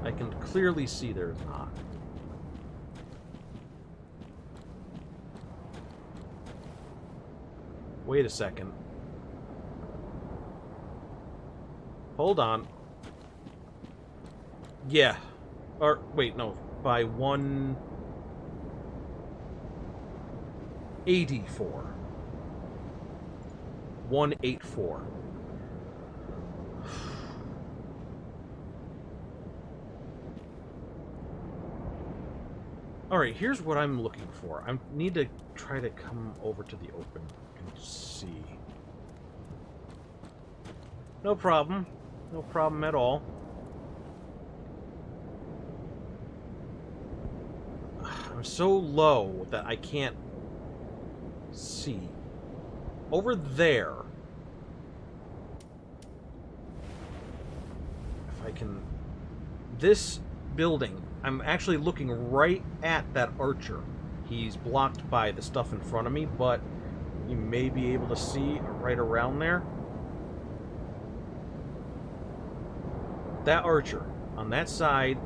I can clearly see there's not. Wait a second. Hold on. Yeah. Or, wait, no. By 184. 184. Alright, here's what I'm looking for. I need to try to come over to the open and see. No problem. No problem at all. I'm so low that I can't see. Over there. If I can... This building, I'm actually looking right at that archer. He's blocked by the stuff in front of me, but you may be able to see right around there. That archer on that side.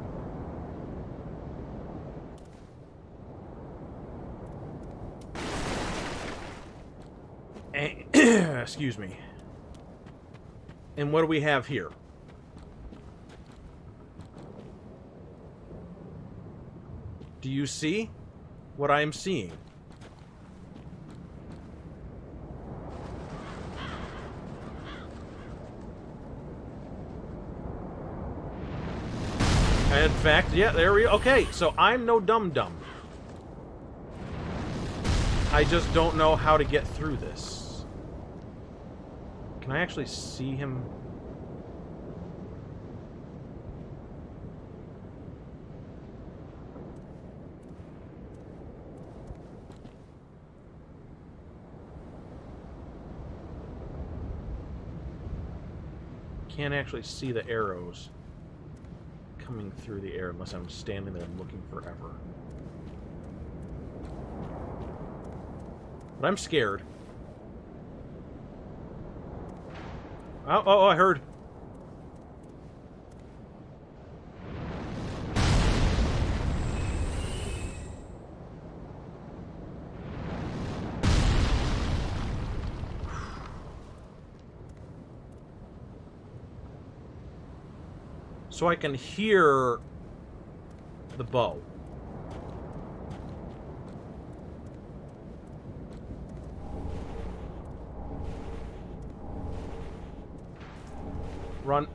Excuse me. And what do we have here? Do you see what I am seeing? In fact, yeah, there we go. Okay, so I'm no dum-dum. I just don't know how to get through this. Can I actually see him? Can't actually see the arrows coming through the air unless I'm standing there looking forever. But I'm scared. Oh, I heard. So I can hear the bow. Run.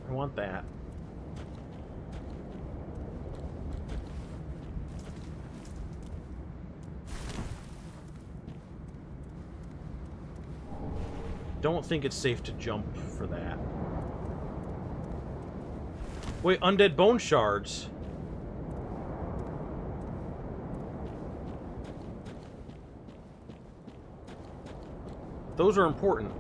I want that. Don't think it's safe to jump for that. Wait, undead bone shards. Those are important.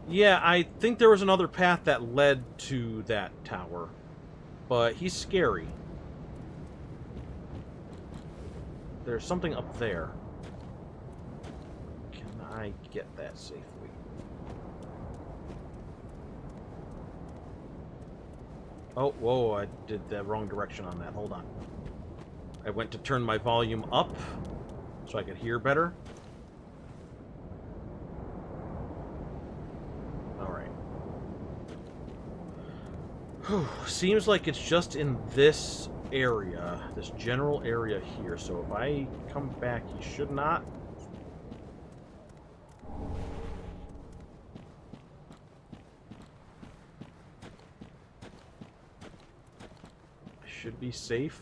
Yeah, I think there was another path that led to that tower. But he's scary. There's something up there. Can I get that safely? Oh, whoa, I did the wrong direction on that. Hold on. I went to turn my volume up so I could hear better. Seems like it's just in this area, this general area here. So if I come back, he should not. I should be safe.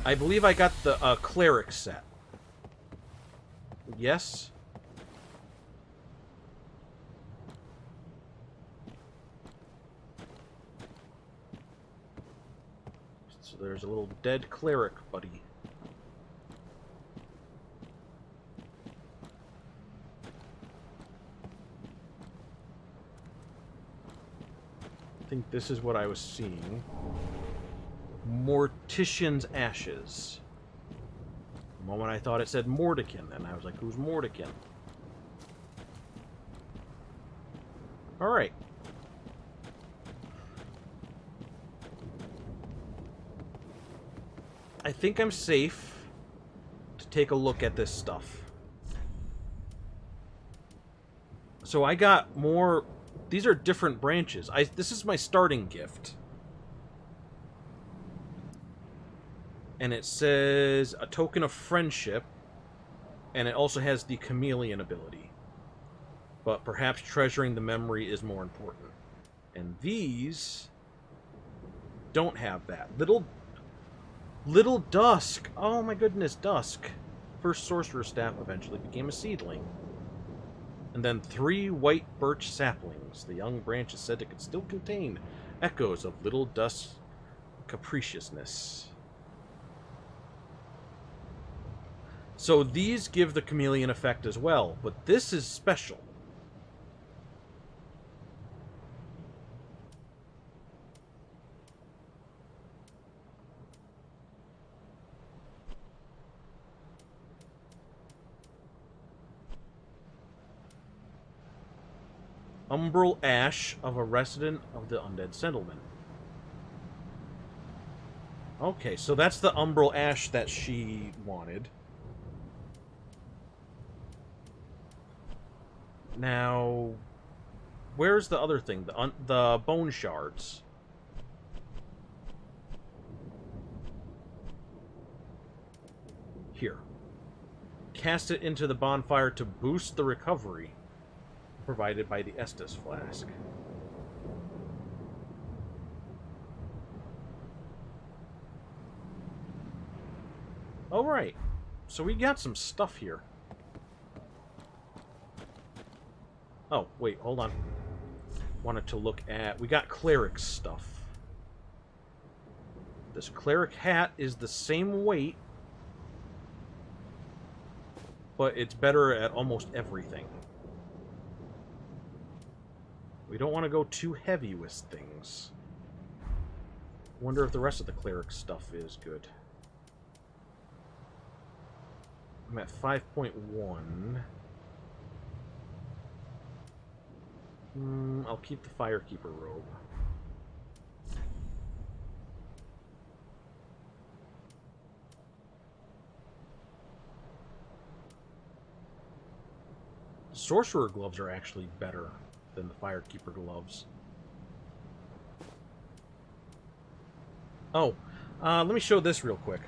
I believe I got the cleric set. Yes? So there's a little dead cleric, buddy. I think this is what I was seeing. Mortician's Ashes. The moment I thought it said Mordekin, and I was like, who's Mordekin? Alright. I think I'm safe to take a look at this stuff. So I got more... These are different branches. This is my starting gift. And it says a token of friendship. And it also has the chameleon ability. But perhaps treasuring the memory is more important. And these don't have that. Little Dusk. Oh my goodness, Dusk. First sorcerer staff eventually became a seedling. And then 3 white birch saplings. The young branch is said to still contain echoes of Little Dusk's capriciousness. So these give the chameleon effect as well, but this is special. Umbral Ash of a resident of the Undead Settlement. Okay, so that's the Umbral Ash that she wanted. Now, where's the other thing? The bone shards. Here. Cast it into the bonfire to boost the recovery provided by the Estus flask. Alright. So we got some stuff here. Oh, wait, hold on. Wanted to look at... We got cleric stuff. This cleric hat is the same weight, but it's better at almost everything. We don't want to go too heavy with things. Wonder if the rest of the cleric stuff is good. I'm at 5.1. I'll keep the Firekeeper robe. Sorcerer gloves are actually better than the Firekeeper gloves. Oh, let me show this real quick.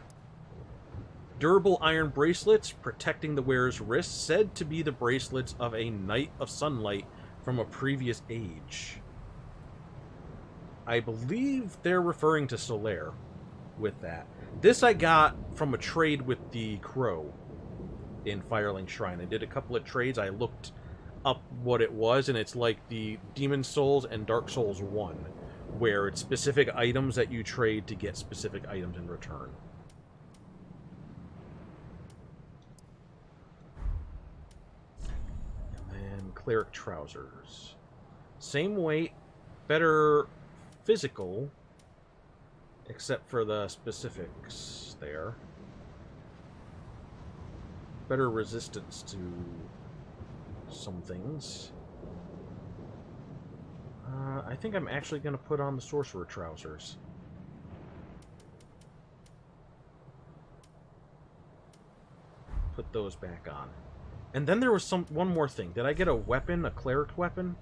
Durable iron bracelets protecting the wearer's wrists, said to be the bracelets of a Knight of Sunlight from a previous age. I believe they're referring to Solaire with that. This I got from a trade with the Crow in Firelink Shrine. I did a couple of trades. I looked up what it was, and it's like the Demon Souls and Dark Souls 1, where it's specific items that you trade to get specific items in return. Cleric trousers. Same weight, better physical, except for the specifics there. Better resistance to some things. I think I'm actually going to put on the sorcerer trousers. Put those back on. And then there was one more thing. Did I get a weapon, a cleric weapon?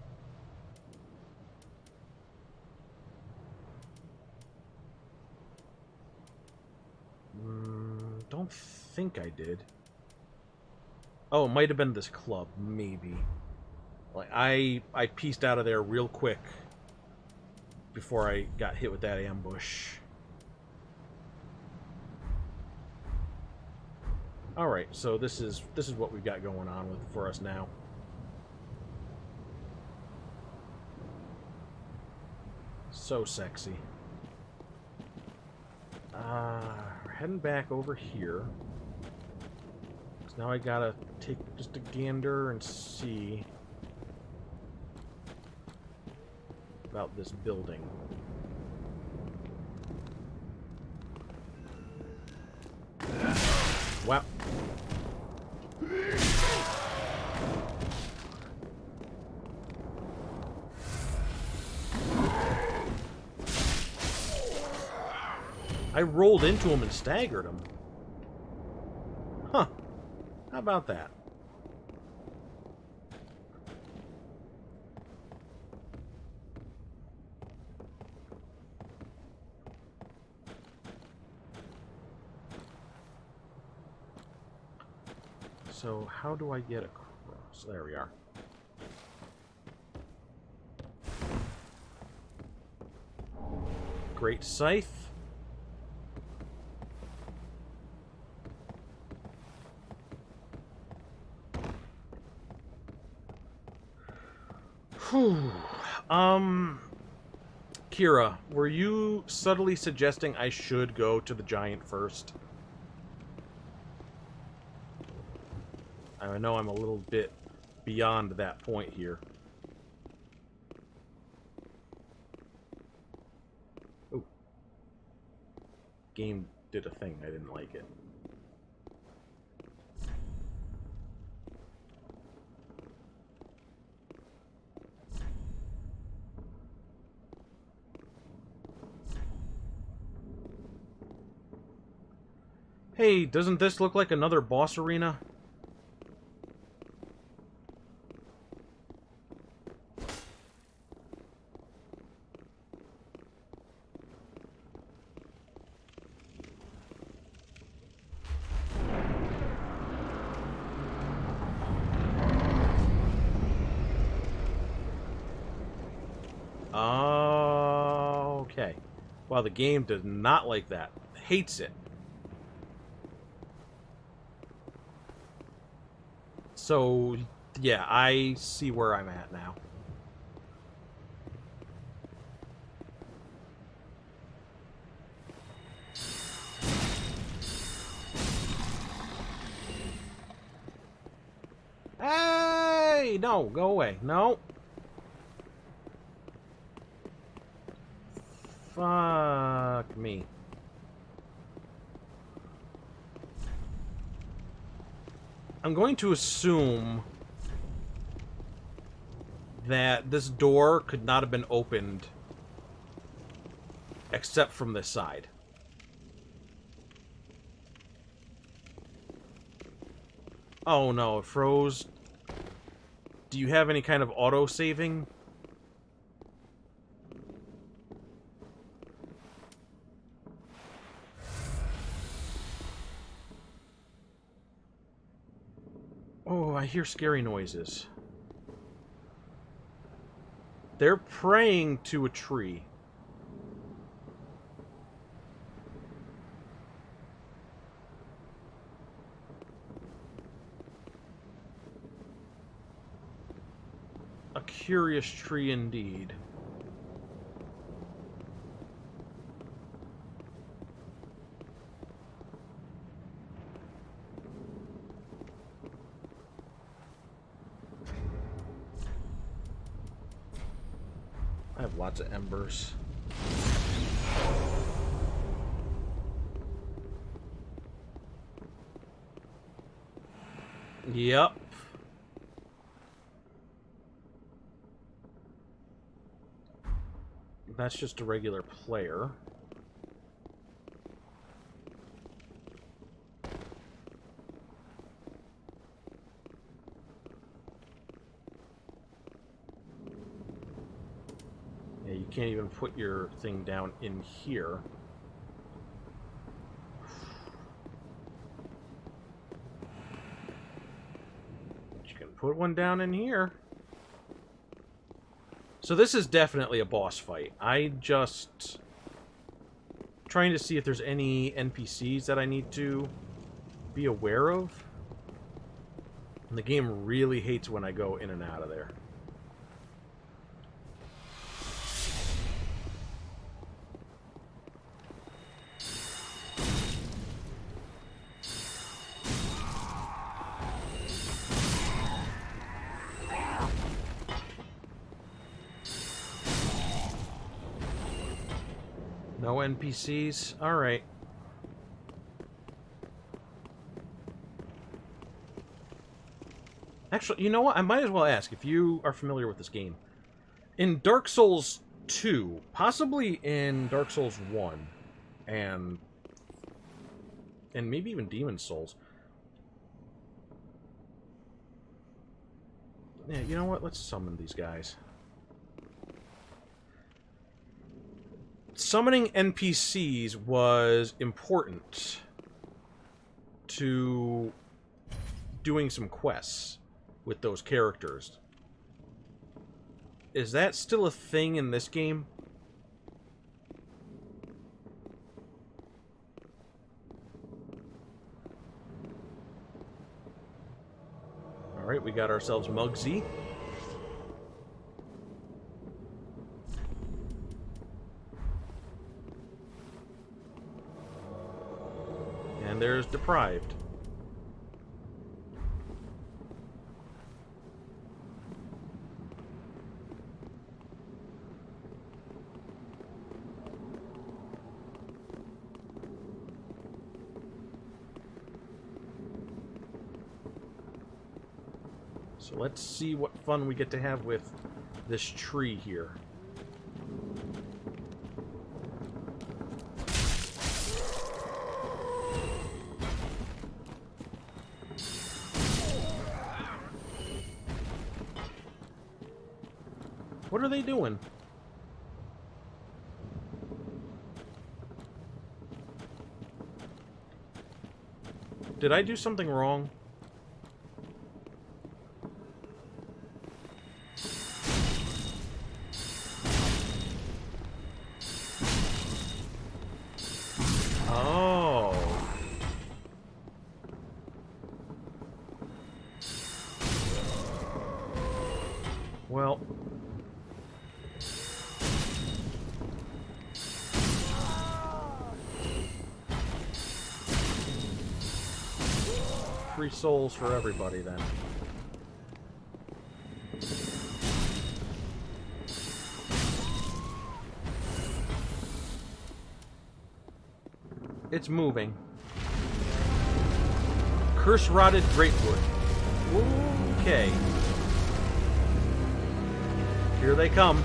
Don't think I did. Oh, it might have been this club, maybe. Like I pieced out of there real quick before I got hit with that ambush. All right, so this is what we've got going on for us now. So sexy. We're heading back over here. So now I gotta take just a gander and see about this building. Wow. I rolled into him and staggered him. Huh. How about that? So, how do I get across? There we are. Great scythe. Whew. Kira, were you subtly suggesting I should go to the giant first? I know I'm a little bit beyond that point here. Ooh. Game did a thing. I didn't like it. Hey, doesn't this look like another boss arena? Okay. Well, the game does not like that. Hates it. So, yeah, I see where I'm at now. Hey! No, go away. No. Fuck me. I'm going to assume that this door could not have been opened except from this side. Oh no, it froze. Do you have any kind of auto-saving? Oh, I hear scary noises. They're praying to a tree. A curious tree indeed. I have lots of embers. Yep. That's just a regular player. Yeah, you can't even put your thing down in here. But you can put one down in here. So this is definitely a boss fight. I just trying to see if there's any NPCs that I need to be aware of. And the game really hates when I go in and out of there. No NPCs? Alright. Actually, you know what? I might as well ask if you are familiar with this game. In Dark Souls 2, possibly in Dark Souls 1, and maybe even Demon Souls. Yeah, you know what? Let's summon these guys. Summoning NPCs was important to doing some quests with those characters. Is that still a thing in this game? Alright, we got ourselves Muggsy. And there's Deprived. So let's see what fun we get to have with this tree here. What are they doing? Did I do something wrong? Oh. Well. Free souls for everybody, then. It's moving. Curse-rotted Greatwood. Okay. Here they come.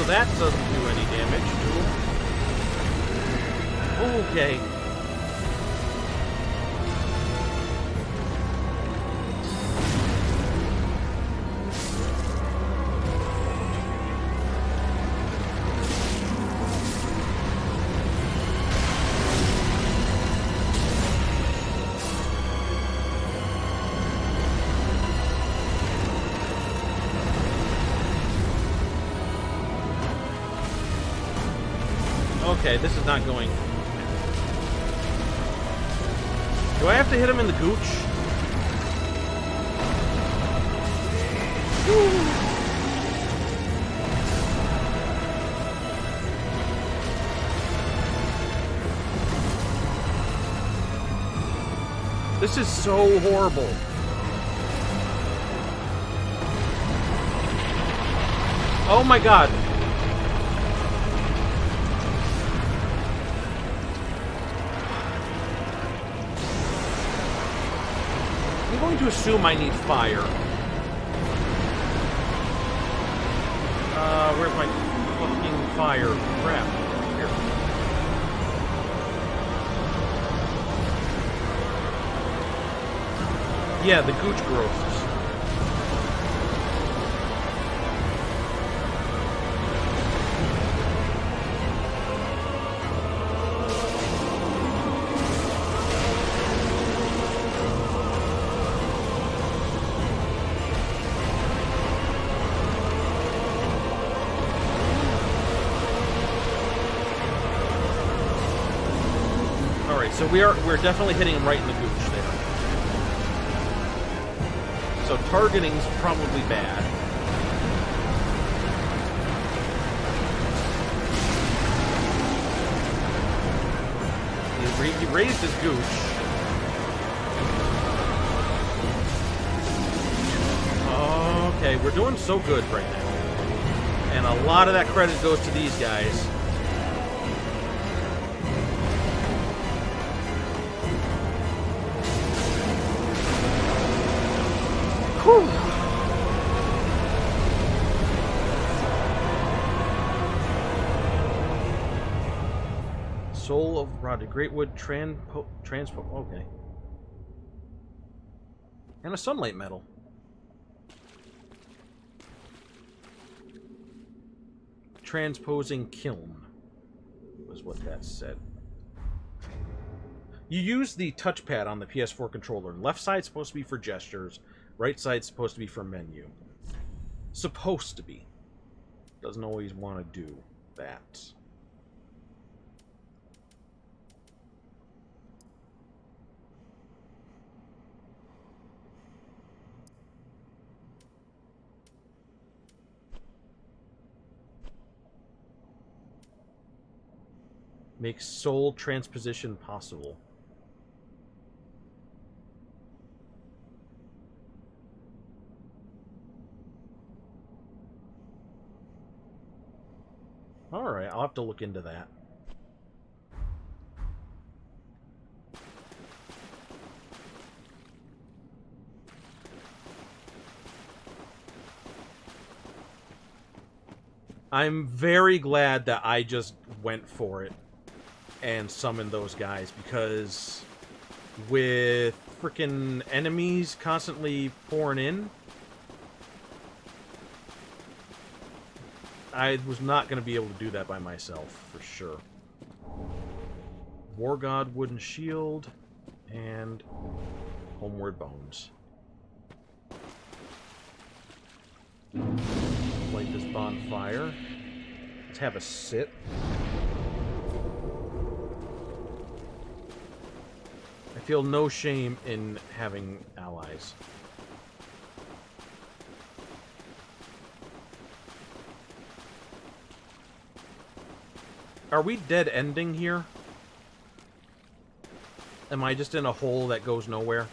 That doesn't do any damage to him. Okay. Okay, this is not going. Do I have to hit him in the gooch? Woo. This is so horrible. Oh my god. I'm going to assume I need fire. Where's my fucking fire? Crap. Here. Yeah, the gooch growths. Alright, so we're definitely hitting him right in the gooch there. So targeting's probably bad. He raised his gooch. Okay, we're doing so good right now. And a lot of that credit goes to these guys. Whew. Soul of Rotted Greatwood Transpo. Okay. And a Sunlight Medal. Transposing Kiln was what that said. You use the touchpad on the PS4 controller. Left side's supposed to be for gestures. Right side's supposed to be for menu. Supposed to be. Doesn't always want to do that. Makes soul transposition possible. Alright, I'll have to look into that. I'm very glad that I just went for it and summon those guys, because with freaking enemies constantly pouring in, I was not going to be able to do that by myself, for sure. War God Wooden Shield and Homeward Bones. Light this bonfire. Let's have a sit. I feel no shame in having allies. Are we dead ending here? Am I just in a hole that goes nowhere?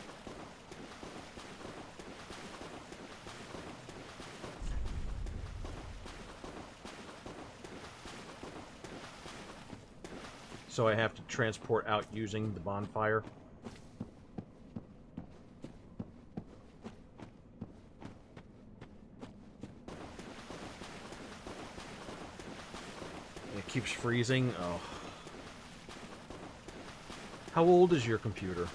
So I have to transport out using the bonfire? It keeps freezing. Oh. How old is your computer?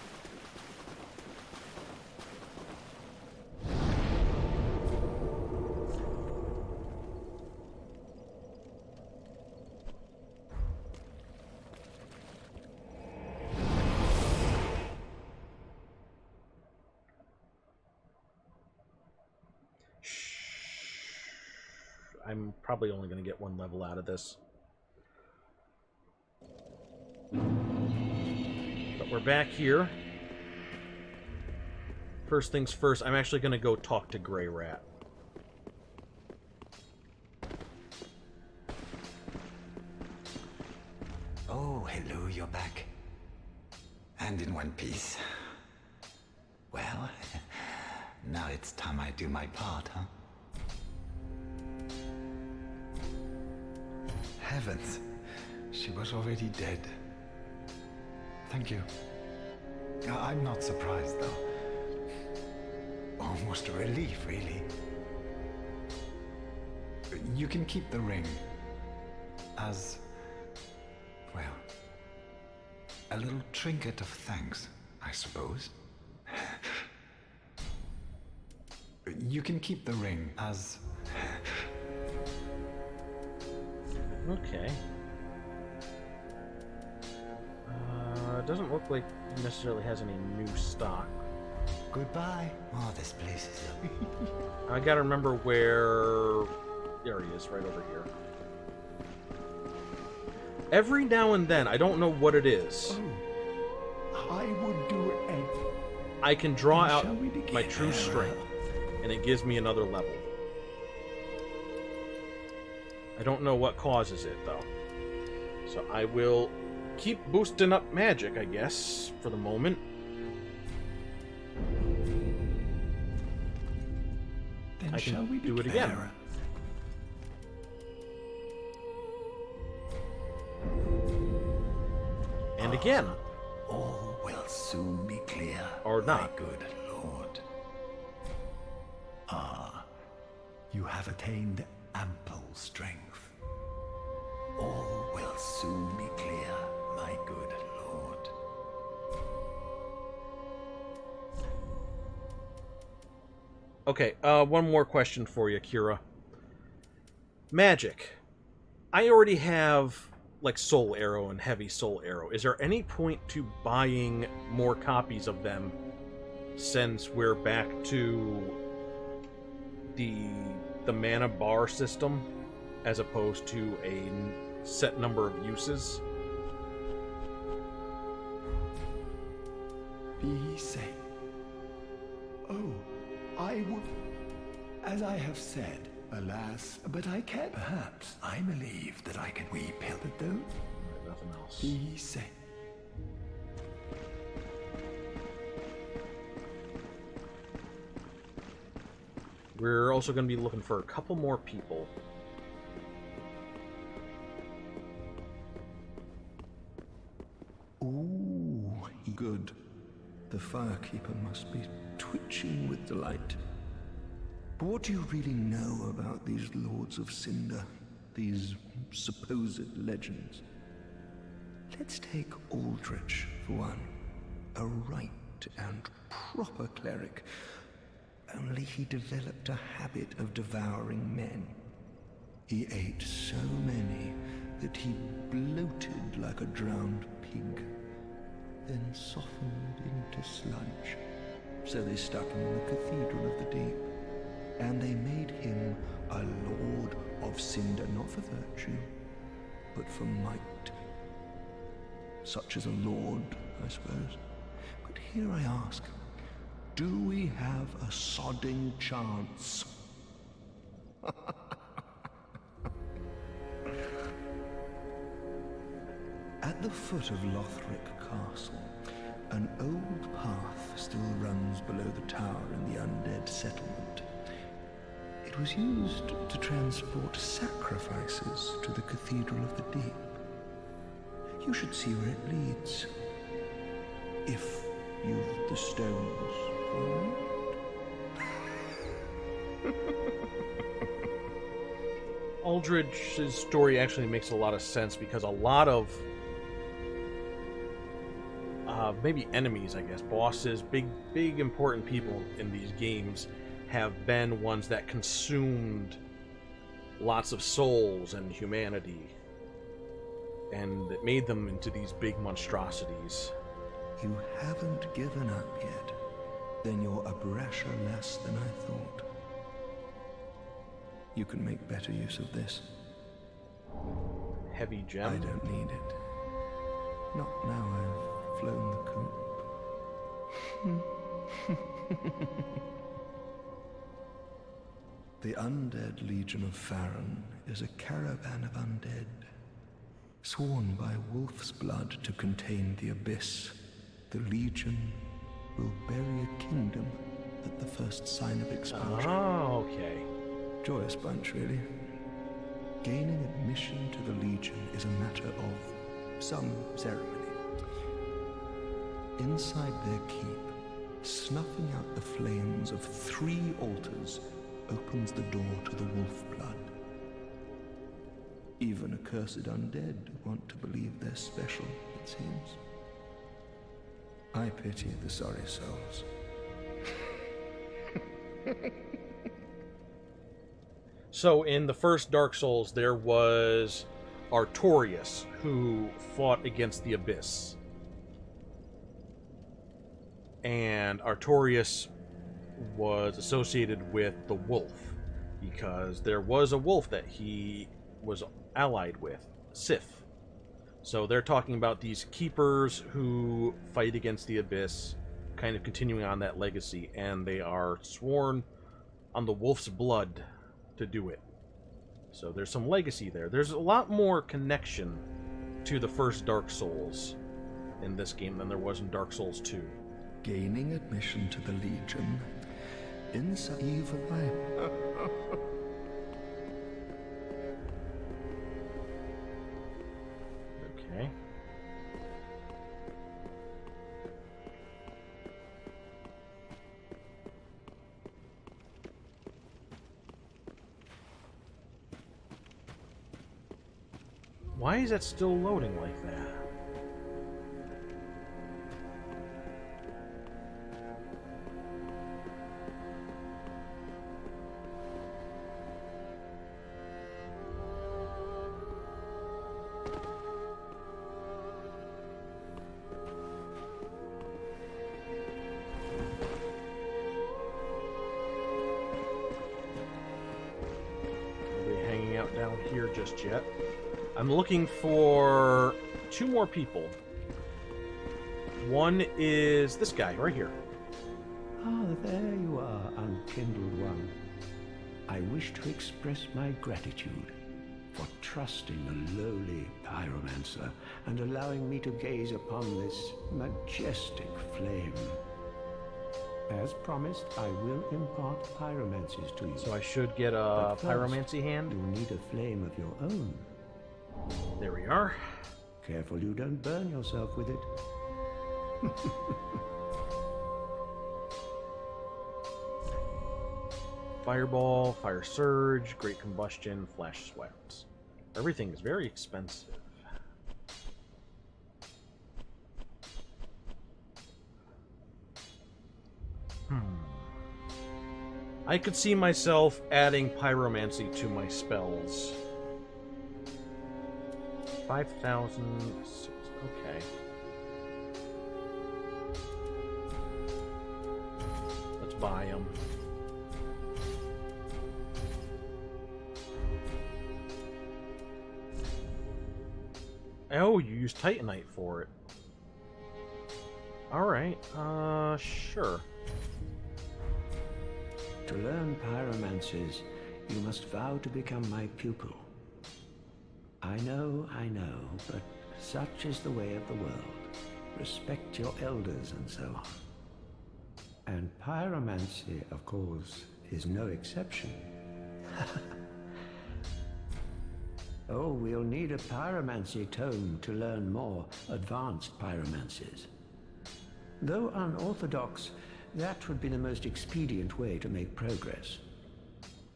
I'm probably only going to get one level out of this. But we're back here. First things first, I'm actually going to go talk to Greirat. Oh, hello, you're back. And in one piece. Well, now it's time I do my part, huh? Heavens, she was already dead. Thank you. I'm not surprised, though. Almost a relief, really. You can keep the ring as, well, a little trinket of thanks, I suppose. You can keep the ring as... Okay. It doesn't look like it necessarily has any new stock. Goodbye. Oh, this place is... I gotta remember where... There he is, right over here. Every now and then, I don't know what it is. I would do anything. I can draw Then out shall we begin? my true strength, and it gives me another level. I don't know what causes it, though. So I will keep boosting up magic, I guess, for the moment. Then I shall can we do it declare? again. And again. All will soon be clear, Or my not. good lord. Ah, you have attained ample strength. All will soon be clear, my good lord. Okay, one more question for you, Kira. Magic. I already have, like, Soul Arrow and Heavy Soul Arrow. Is there any point to buying more copies of them since we're back to the mana bar system as opposed to a set number of uses? Be safe. Oh, I would. As I have said, alas, but I can. Perhaps I believe that I can weep him. But don't Nothing else. be safe. We're also going to be looking for a couple more people. Ooh, good. The firekeeper must be twitching with delight. But what do you really know about these Lords of Cinder? These supposed legends? Let's take Aldrich, for one. A right and proper cleric. Only he developed a habit of devouring men. He ate so many that he bloated like a drowned pig, then softened into sludge. So they stuck him in the Cathedral of the Deep, and they made him a Lord of Cinder, not for virtue, but for might. Such as a lord, I suppose. But here I ask, do we have a sodding chance? At the foot of Lothric Castle, an old path still runs below the tower in the undead settlement. It was used to transport sacrifices to the Cathedral of the Deep. You should see where it leads. If you've the stones for it. Aldrich's story actually makes a lot of sense because a lot of maybe enemies, I guess, bosses, big important people in these games have been ones that consumed lots of souls and humanity, and it made them into these big monstrosities. You haven't given up yet. Then you're a brasher less than I thought. You can make better use of this. Heavy I gem. don't need it. Not now I've flown the coop. The Undead Legion of Farron is a caravan of undead, sworn by wolf's blood to contain the abyss. The Legion will bury a kingdom at the first sign of exposure. Oh, okay. Joyous bunch, really. Gaining admission to the Legion is a matter of some ceremony. Inside their keep, snuffing out the flames of 3 altars opens the door to the wolf blood. Even accursed undead want to believe they're special, it seems. I pity the sorry souls. So in the first Dark Souls, there was Artorias, who fought against the Abyss. And Artorias was associated with the wolf, because there was a wolf that he was allied with, Sif. So they're talking about these keepers who fight against the Abyss, kind of continuing on that legacy, and they are sworn on the Wolf's blood to do it. So there's some legacy there. There's a lot more connection to the first Dark Souls in this game than there was in Dark Souls 2. Gaining admission to the Legion inside evil eye. Okay. Why is that still loading like that? Nobody hanging out down here just yet. I'm looking for 2 more people. One is this guy right here. Ah, there you are, unkindled one. I wish to express my gratitude for trusting a lowly pyromancer and allowing me to gaze upon this majestic flame. As promised, I will impart pyromancies to you. So I should get a But first, pyromancy hand. You'll need a flame of your own. There we are. Careful you don't burn yourself with it. Fireball, fire surge, great combustion, flash swept. Everything is very expensive. I could see myself adding pyromancy to my spells. 5,000. Okay. Let's buy them. Oh, you use Titanite for it. Alright, sure. To learn pyromancies, you must vow to become my pupil. I know, but such is the way of the world. Respect your elders and so on. And pyromancy, of course, is no exception. Oh, we'll need a pyromancy tome to learn more advanced pyromancies. Though unorthodox, that would be the most expedient way to make progress.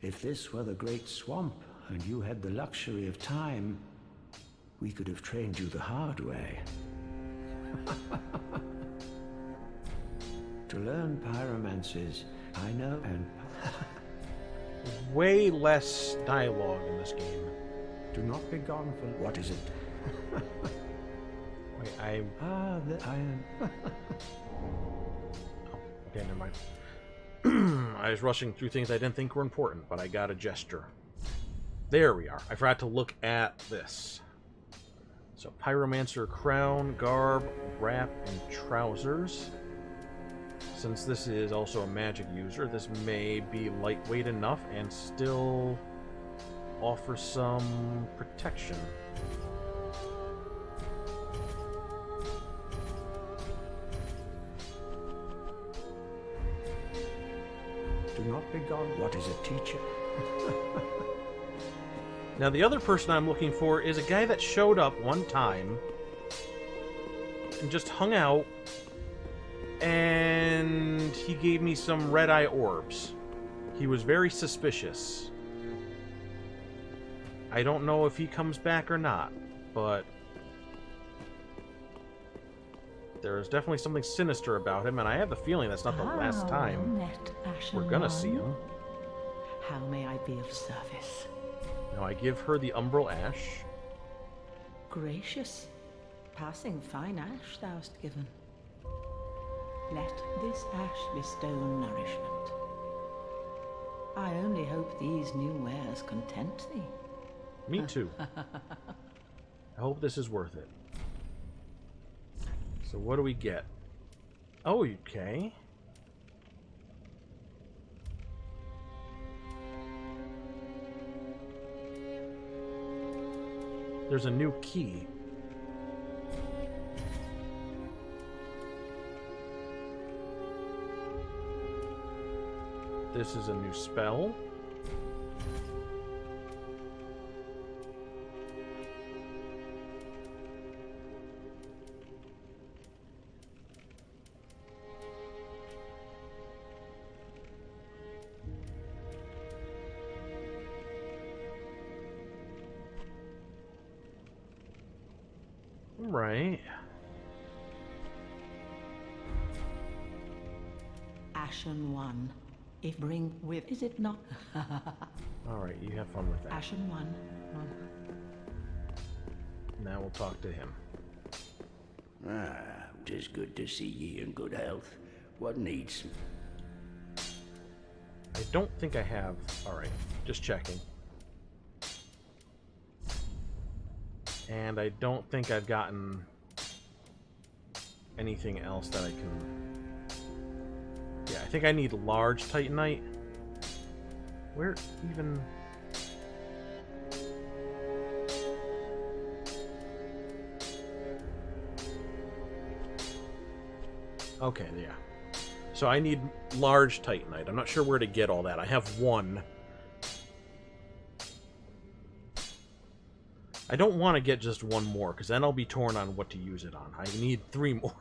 If this were the Great Swamp, and you had the luxury of time, we could have trained you the hard way. To learn pyromancies, I know and... Way less dialogue in this game. Do not be gone for... What is it? Wait, I... Ah, the iron... Okay, never mind. I was rushing through things I didn't think were important, but I got a gesture. There we are. I forgot to look at this. So, Pyromancer crown, garb, wrap, and trousers. Since this is also a magic user, this may be lightweight enough and still offer some protection. Do not be gone. What is a teacher? Now, the other person I'm looking for is a guy that showed up one time and just hung out, and he gave me some red-eye orbs. He was very suspicious. I don't know if he comes back or not, but there is definitely something sinister about him, and I have the feeling that's not the last time we're gonna see him. How may I be of service? Now, I give her the Umbral Ash. Gracious, passing fine ash thou'st given. Let this ash bestow nourishment. I only hope these new wares content thee. Me too. I hope this is worth it. So what do we get? Oh, okay. There's a new key. This is a new spell. Right. Ashen One. If bring with, is it not? Alright, you have fun with that. Ashen One. Now we'll talk to him. Ah, 'tis good to see ye in good health. What needs? I don't think I have... Alright, just checking. And I don't think I've gotten anything else that I can... Yeah, I think I need large Titanite. Where even... Okay, yeah. So I need large Titanite. I'm not sure where to get all that. I have one. I don't want to get just one more, because then I'll be torn on what to use it on. I need 3 more.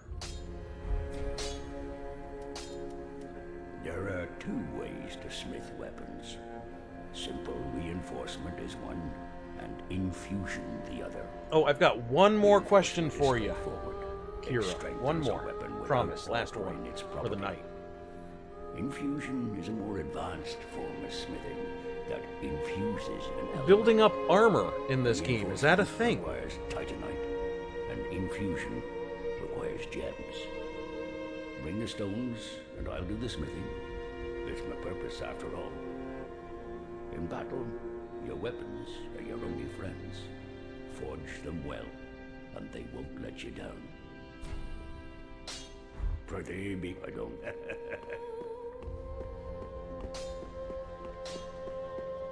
There are 2 ways to smith weapons. Simple reinforcement is one, and infusion the other. Oh, I've got one more question for you, Forward. Kira. One more. Promise, last one for the night. Infusion is a more advanced form of smithing that infuses an element. Building up armor in this game, is that a thing? Requires titanite, and infusion requires gems. Bring the stones, and I'll do the smithing. It's my purpose, after all. In battle, your weapons are your only friends. Forge them well, and they won't let you down. Pretty big, I don't.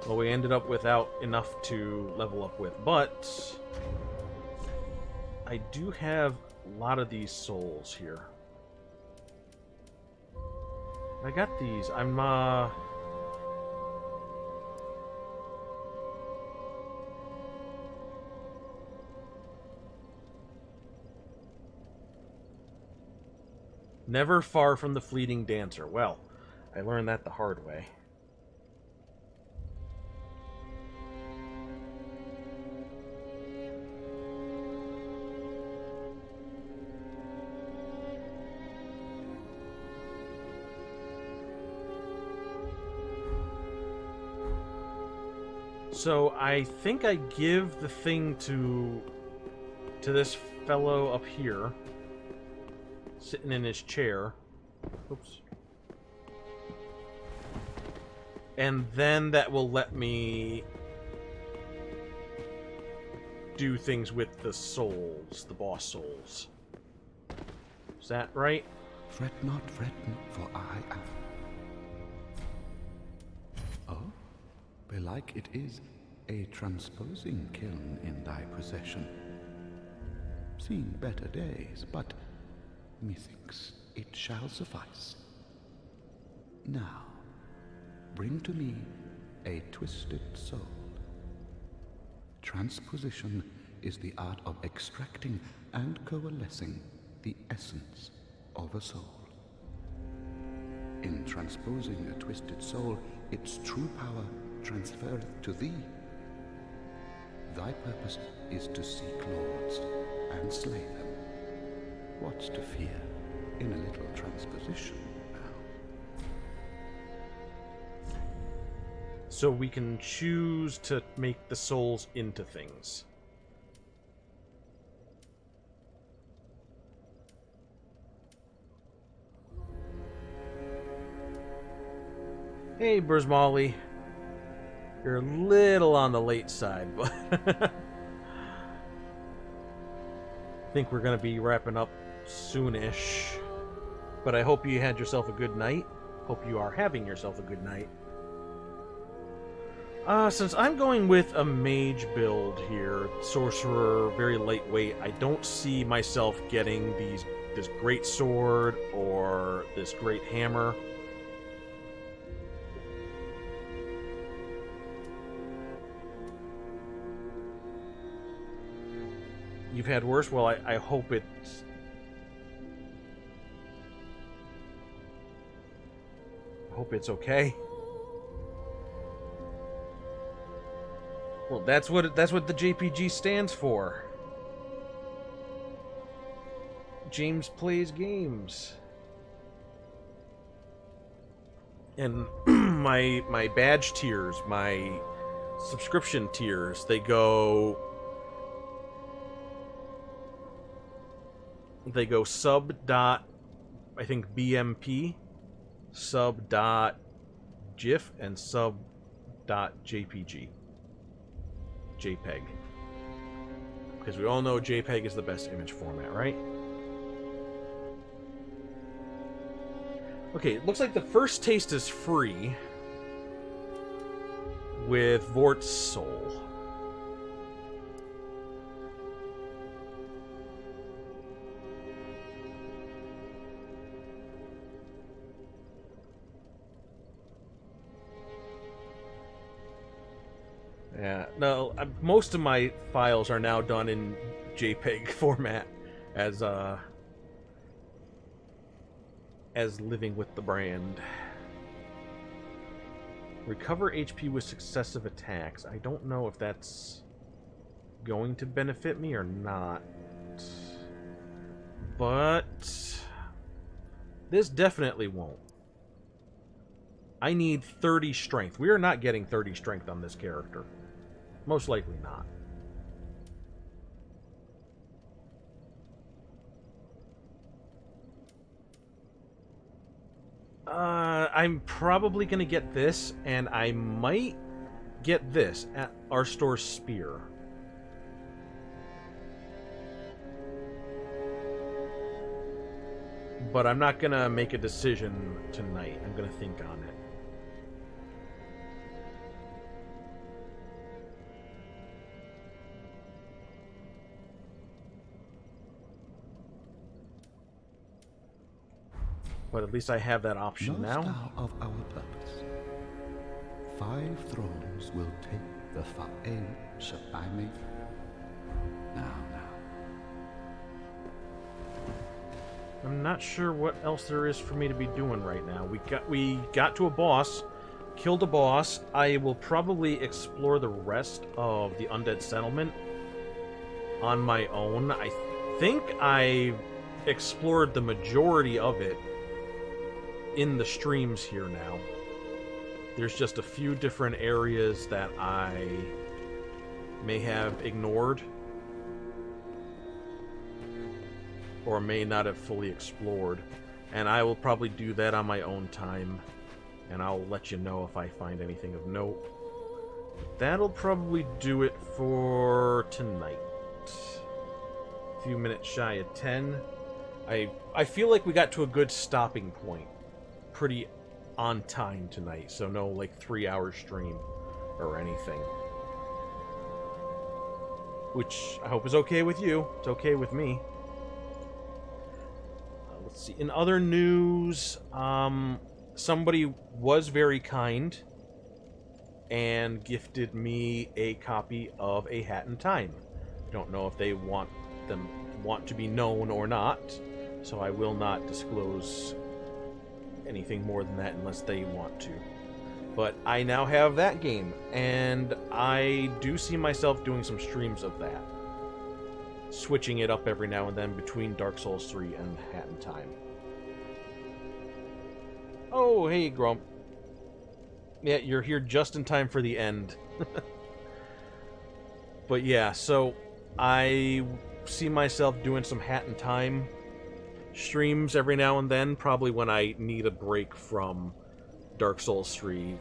Well, we ended up without enough to level up with, but I do have a lot of these souls here. I got these. I'm never far from the fleeting dancer. Well, I learned that the hard way. So I think I give the thing to this fellow up here, sitting in his chair. Oops. And then that will let me do things with the souls, the boss souls. Is that right? Fret not, for I am. Oh, belike it is a transposing kiln in thy possession. Seen better days, but methinks it shall suffice. Now, bring to me a twisted soul. Transposition is the art of extracting and coalescing the essence of a soul. In transposing a twisted soul, its true power transferreth to thee. Thy purpose is to seek lords and slay them. What's to fear in a little transposition now? So we can choose to make the souls into things. Hey, Burzmolly. You're a little on the late side, but... think we're going to be wrapping up soonish. But I hope you had yourself a good night. Hope you are having yourself a good night. Since I'm going with a mage build here, sorcerer, very lightweight, I don't see myself getting this great sword or this great hammer. You've had worse? Well, I hope it's... I hope it's okay. Well, that's what the JPG stands for. James Plays Games. And my badge tiers, my subscription tiers, they go sub dot, I think, BMP, sub dot GIF, and sub dot JPG. JPEG. Because we all know JPEG is the best image format, right? Okay, it looks like the first taste is free with Vort's Soul. Yeah, no, most of my files are now done in JPEG format as living with the brand. Recover HP with successive attacks. I don't know if that's going to benefit me or not. But this definitely won't. I need 30 strength. We are not getting 30 strength on this character. Most likely not. I'm probably going to get this, and I might get this at our store's spear. But I'm not going to make a decision tonight. I'm going to think on it. But at least I have that option now. Knowest thou of our purpose? 5 thrones will take the Fa'el Sheba'ime. Now. I'm not sure what else there is for me to be doing right now. We got to a boss, killed a boss. I will probably explore the rest of the Undead Settlement on my own. I think I've explored the majority of it in the streams here now. There's just a few different areas that I may have ignored or may not have fully explored, and I will probably do that on my own time, and I'll let you know if I find anything of note. That'll probably do it for tonight. A few minutes shy of 10. I feel like we got to a good stopping point. Pretty on time tonight, so no like 3-hour stream or anything. Which I hope is okay with you. It's okay with me. Let's see. In other news, somebody was very kind and gifted me a copy of A Hat in Time. I don't know if they want to be known or not, so I will not disclose anything more than that unless they want to. But I now have that game, and I do see myself doing some streams of that. Switching it up every now and then between Dark Souls 3 and Hat in Time. Oh, hey, Grump. Yeah, you're here just in time for the end. But yeah, so I see myself doing some Hat in Time streams every now and then, probably when I need a break from Dark Souls 3.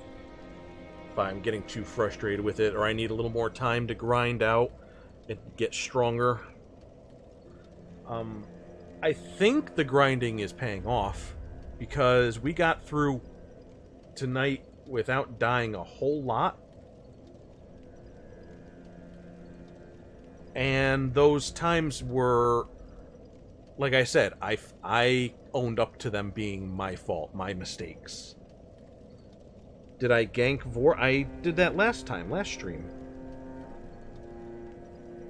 If I'm getting too frustrated with it, or I need a little more time to grind out and get stronger. I think the grinding is paying off, because we got through tonight without dying a whole lot. And those times were, like I said, I owned up to them being my fault, my mistakes. Did I gank Vor? I did that last stream.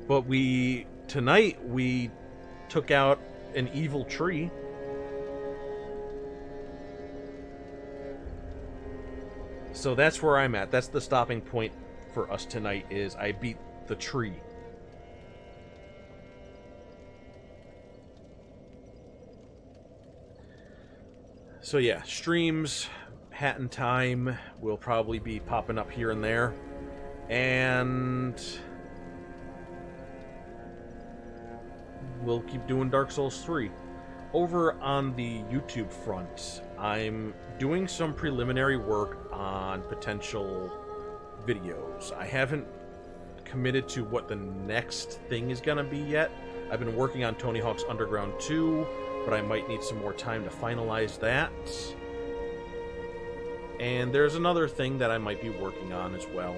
But tonight we took out an evil tree. So that's where I'm at. That's the stopping point for us tonight, is I beat the tree. So yeah, streams, Hat in Time will probably be popping up here and there. And we'll keep doing Dark Souls 3. Over on the YouTube front, I'm doing some preliminary work on potential videos. I haven't committed to what the next thing is going to be yet. I've been working on Tony Hawk's Underground 2, but I might need some more time to finalize that. And there's another thing that I might be working on as well.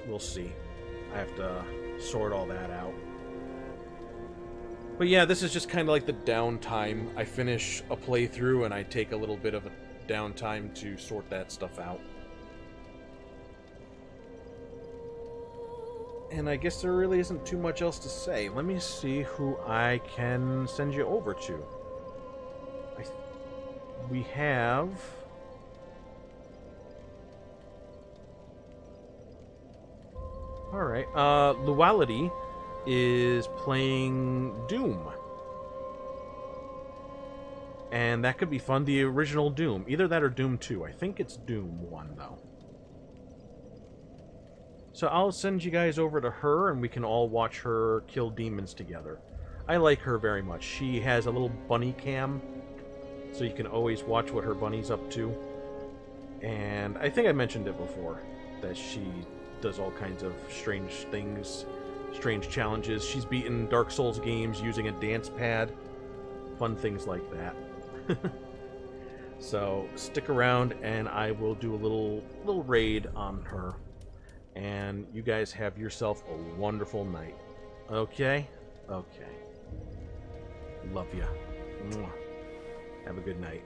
We'll see. I have to sort all that out. But yeah, this is just kind of like the downtime. I finish a playthrough and I take a little bit of a downtime to sort that stuff out. And I guess there really isn't too much else to say. Let me see who I can send you over to. We have... Alright, Luality is playing Doom. And that could be fun. The original Doom. Either that or Doom 2. I think it's Doom 1, though. So I'll send you guys over to her, and we can all watch her kill demons together. I like her very much. She has a little bunny cam, so you can always watch what her bunny's up to. And I think I mentioned it before, that she does all kinds of strange things, strange challenges. She's beaten Dark Souls games using a dance pad. Fun things like that. So stick around, and I will do a little raid on her. And you guys have yourself a wonderful night. Okay? Okay. Love ya. Mwah. Have a good night.